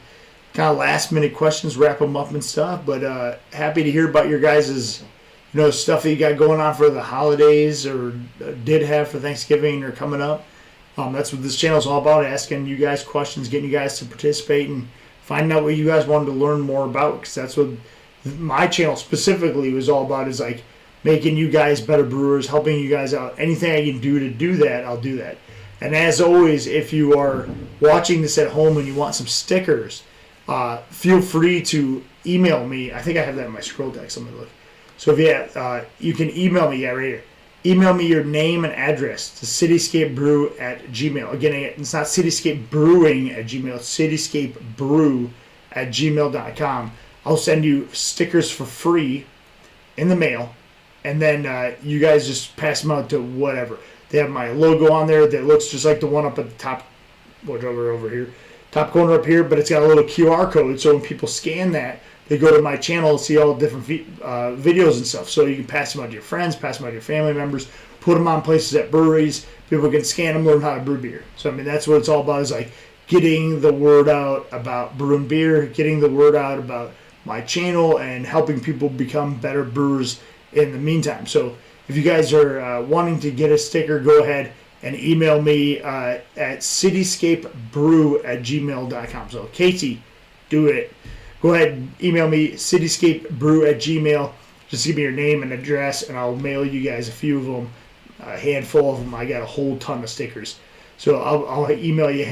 A: kind of last-minute questions, wrap them up and stuff. But happy to hear about your guys' stuff that you got going on for the holidays or did have for Thanksgiving or coming up. That's what this channel is all about, asking you guys questions, getting you guys to participate, and finding out what you guys wanted to learn more about, because that's what my channel specifically was all about, is like making you guys better brewers, helping you guys out. Anything I can do to do that, I'll do that. And as always, if you are watching this at home and you want some stickers, feel free to email me. I think I have that in my scroll text. Let me look. So if you can email me, right here. Email me your name and address to cityscapebrew@gmail. Again, it's not cityscapebrewing@gmail. It's cityscapebrew@gmail.com. I'll send you stickers for free in the mail, and then you guys just pass them out to whatever. They have my logo on there that looks just like the one up at the top, whatever over here, top corner up here, but it's got a little QR code, so when people scan that, they go to my channel and see all the different videos and stuff. So you can pass them out to your friends, pass them out to your family members, put them on places at breweries. People can scan them, learn how to brew beer. So, I mean, that's what it's all about, is like getting the word out about brewing beer, getting the word out about my channel, and helping people become better brewers in the meantime. So if you guys are wanting to get a sticker, go ahead and email me at cityscapebrew@gmail.com. So, Casey, do it. Go ahead and email me, cityscapebrew@gmail. Just give me your name and address, and I'll mail you guys a few of them, a handful of them. I got a whole ton of stickers. So I'll email you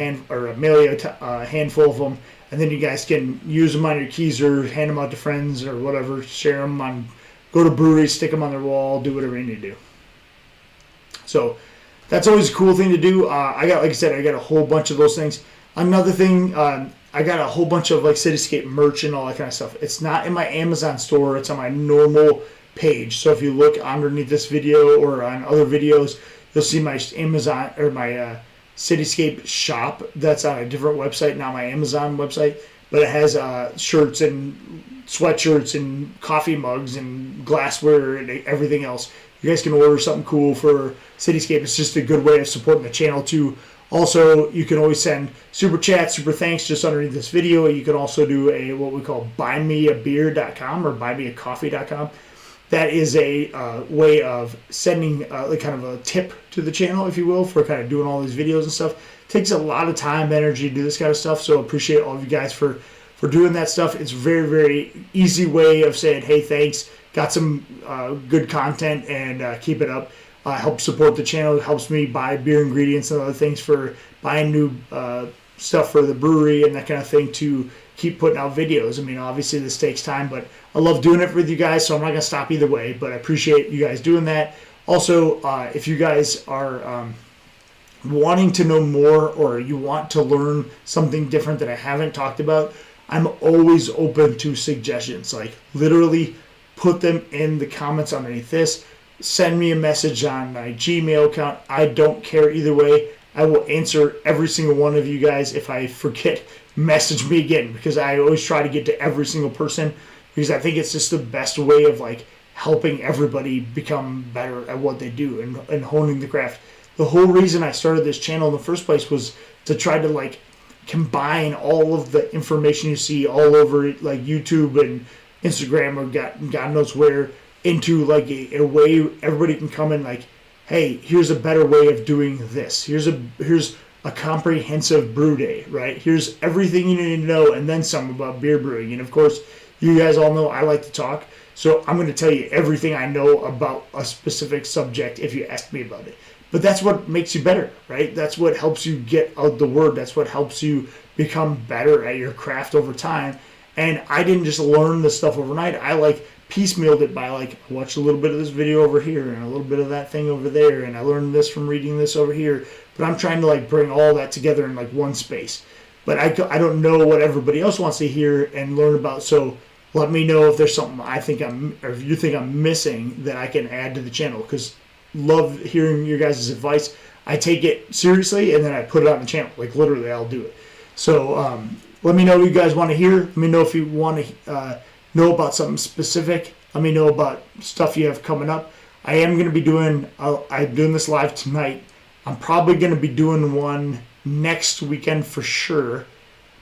A: mail you a handful of them, and then you guys can use them on your keys or hand them out to friends or whatever. Share them on, go to breweries, stick them on their wall, do whatever you need to do. So that's always a cool thing to do. Like I said, I got a whole bunch of those things. Another thing, I got a whole bunch of like Cityscape merch and all that kind of stuff. It's not in my Amazon store. It's on my normal page. So if you look underneath this video or on other videos, you'll see my Amazon or my Cityscape shop. That's on a different website, not my Amazon website. But it has shirts and sweatshirts and coffee mugs and glassware and everything else. You guys can order something cool for Cityscape. It's just a good way of supporting the channel too. Also, you can always send super chats, super thanks just underneath this video. You can also do what we call buymeabeer.com or buymeacoffee.com. That is a way of sending like kind of a tip to the channel, if you will, for kind of doing all these videos and stuff. It takes a lot of time, energy to do this kind of stuff, so appreciate all of you guys for doing that stuff. It's a very, very easy way of saying, hey, thanks, got some good content, and keep it up. Helps support the channel. It helps me buy beer ingredients and other things for buying new stuff for the brewery and that kind of thing to keep putting out videos. I mean, obviously this takes time, but I love doing it with you guys, so I'm not going to stop either way, but I appreciate you guys doing that. Also, if you guys are wanting to know more or you want to learn something different that I haven't talked about, I'm always open to suggestions. Like, literally put them in the comments underneath this. Send me a message on my Gmail account. I don't care either way. I will answer every single one of you guys. If I forget, message me again, because I always try to get to every single person, because I think it's just the best way of like helping everybody become better at what they do and honing the craft. The whole reason I started this channel in the first place was to try to like combine all of the information you see all over like YouTube and Instagram or God knows where into like a way everybody can come in like, hey, here's a better way of doing this. Here's a comprehensive brew day, right? Here's everything you need to know and then some about beer brewing. And of course, you guys all know I like to talk, so I'm going to tell you everything I know about a specific subject if you ask me about it. But that's what makes you better, right? That's what helps you get out the word. That's what helps you become better at your craft over time. And I didn't just learn this stuff overnight. I like piecemealed it by like, I watched a little bit of this video over here and a little bit of that thing over there, and I learned this from reading this over here. But I'm trying to like bring all that together in like one space. But I don't know what everybody else wants to hear and learn about. So let me know if there's something or if you think I'm missing that I can add to the channel, because love hearing your guys' advice. I take it seriously and then I put it on the channel. Like literally, I'll do it. So let me know what you guys want to hear. Let me know if you want to know about something specific. Let me know about stuff you have coming up. I am going to be doing. I'm doing this live tonight. I'm probably going to be doing one next weekend for sure,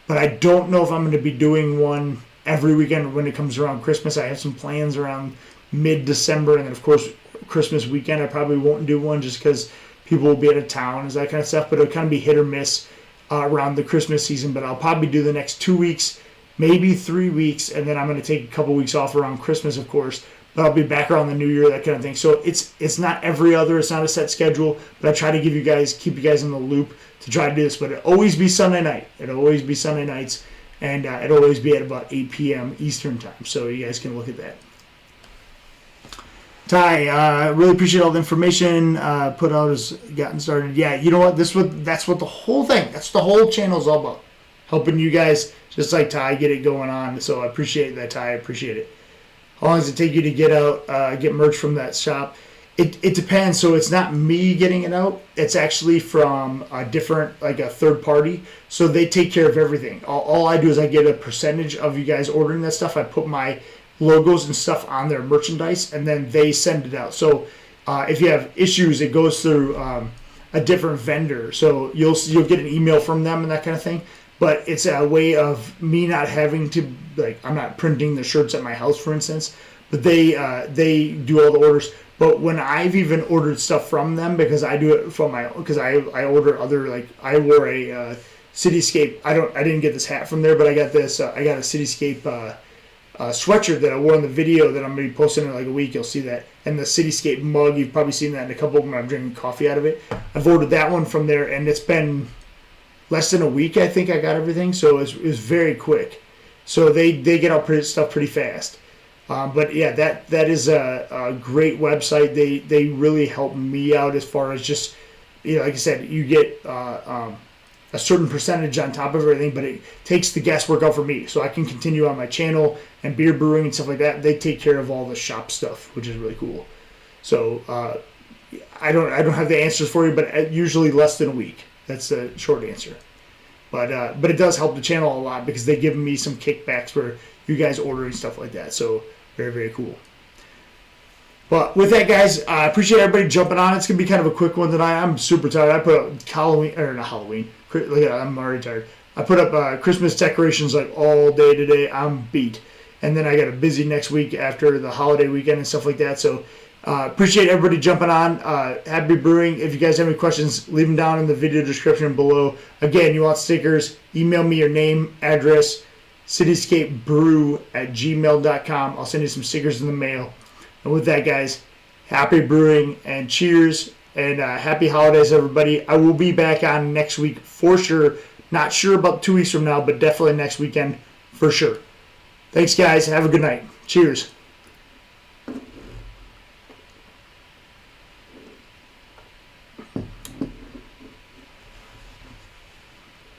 A: but I don't know if I'm going to be doing one every weekend when it comes around Christmas. I have some plans around mid-December, and then of course Christmas weekend I probably won't do one just because people will be out of town and that kind of stuff, but it'll kind of be hit or miss around the Christmas season. But I'll probably do the next 2 weeks, maybe 3 weeks, and then I'm going to take a couple weeks off around Christmas, of course, but I'll be back around the New Year, that kind of thing. So it's not every other, it's not a set schedule, but I try to keep you guys in the loop to try to do this. But it'll always be Sunday night. It'll always be Sunday nights, and it'll always be at about 8 p.m. Eastern time, so you guys can look at that. Ty, really appreciate all the information put out as gotten started. Yeah, you know what? That's what the whole channel is all about. Helping you guys, just like Ty, get it going on. So I appreciate that, Ty. I appreciate it. How long does it take you to get out, get merch from that shop? It depends. So it's not me getting it out. It's actually from a different, like a third party. So they take care of everything. All I do is I get a percentage of you guys ordering that stuff. I put my logos and stuff on their merchandise, and then they send it out. So if you have issues, it goes through a different vendor. So you'll get an email from them and that kind of thing. But it's a way of me not having to, like, I'm not printing the shirts at my house, for instance. But they do all the orders. But when I've even ordered stuff from them, because I do it from because I order other, like, I wore a Cityscape. I didn't get this hat from there, but I got this. I got a Cityscape sweatshirt that I wore in the video that I'm going to be posting in like a week. You'll see that. And the Cityscape mug, you've probably seen that in a couple of them. I'm drinking coffee out of it. I've ordered that one from there, and it's been less than a week, I think I got everything. So it was very quick. So they get out stuff pretty fast. But yeah, that is a great website. They really help me out as far as just, like I said, you get a certain percentage on top of everything, but it takes the guesswork out for me, so I can continue on my channel and beer brewing and stuff like that. They take care of all the shop stuff, which is really cool. So I don't have the answers for you, but usually less than a week. That's the short answer. But it does help the channel a lot because they give me some kickbacks for you guys ordering stuff like that. So very, very cool. But with that, guys, I appreciate everybody jumping on. It's going to be kind of a quick one tonight. I'm super tired. I put up Halloween. Look at, I'm already tired. I put up Christmas decorations like all day today. I'm beat. And then I got a busy next week after the holiday weekend and stuff like that. So appreciate everybody jumping on. Happy brewing. If you guys have any questions, leave them down in the video description below. Again, you want stickers, email me your name, address, cityscapebrew@gmail.com. I'll send you some stickers in the mail. And with that, guys, happy brewing and cheers, and happy holidays, everybody. I will be back on next week for sure. Not sure about 2 weeks from now, but definitely next weekend for sure. Thanks, guys. Have a good night. Cheers.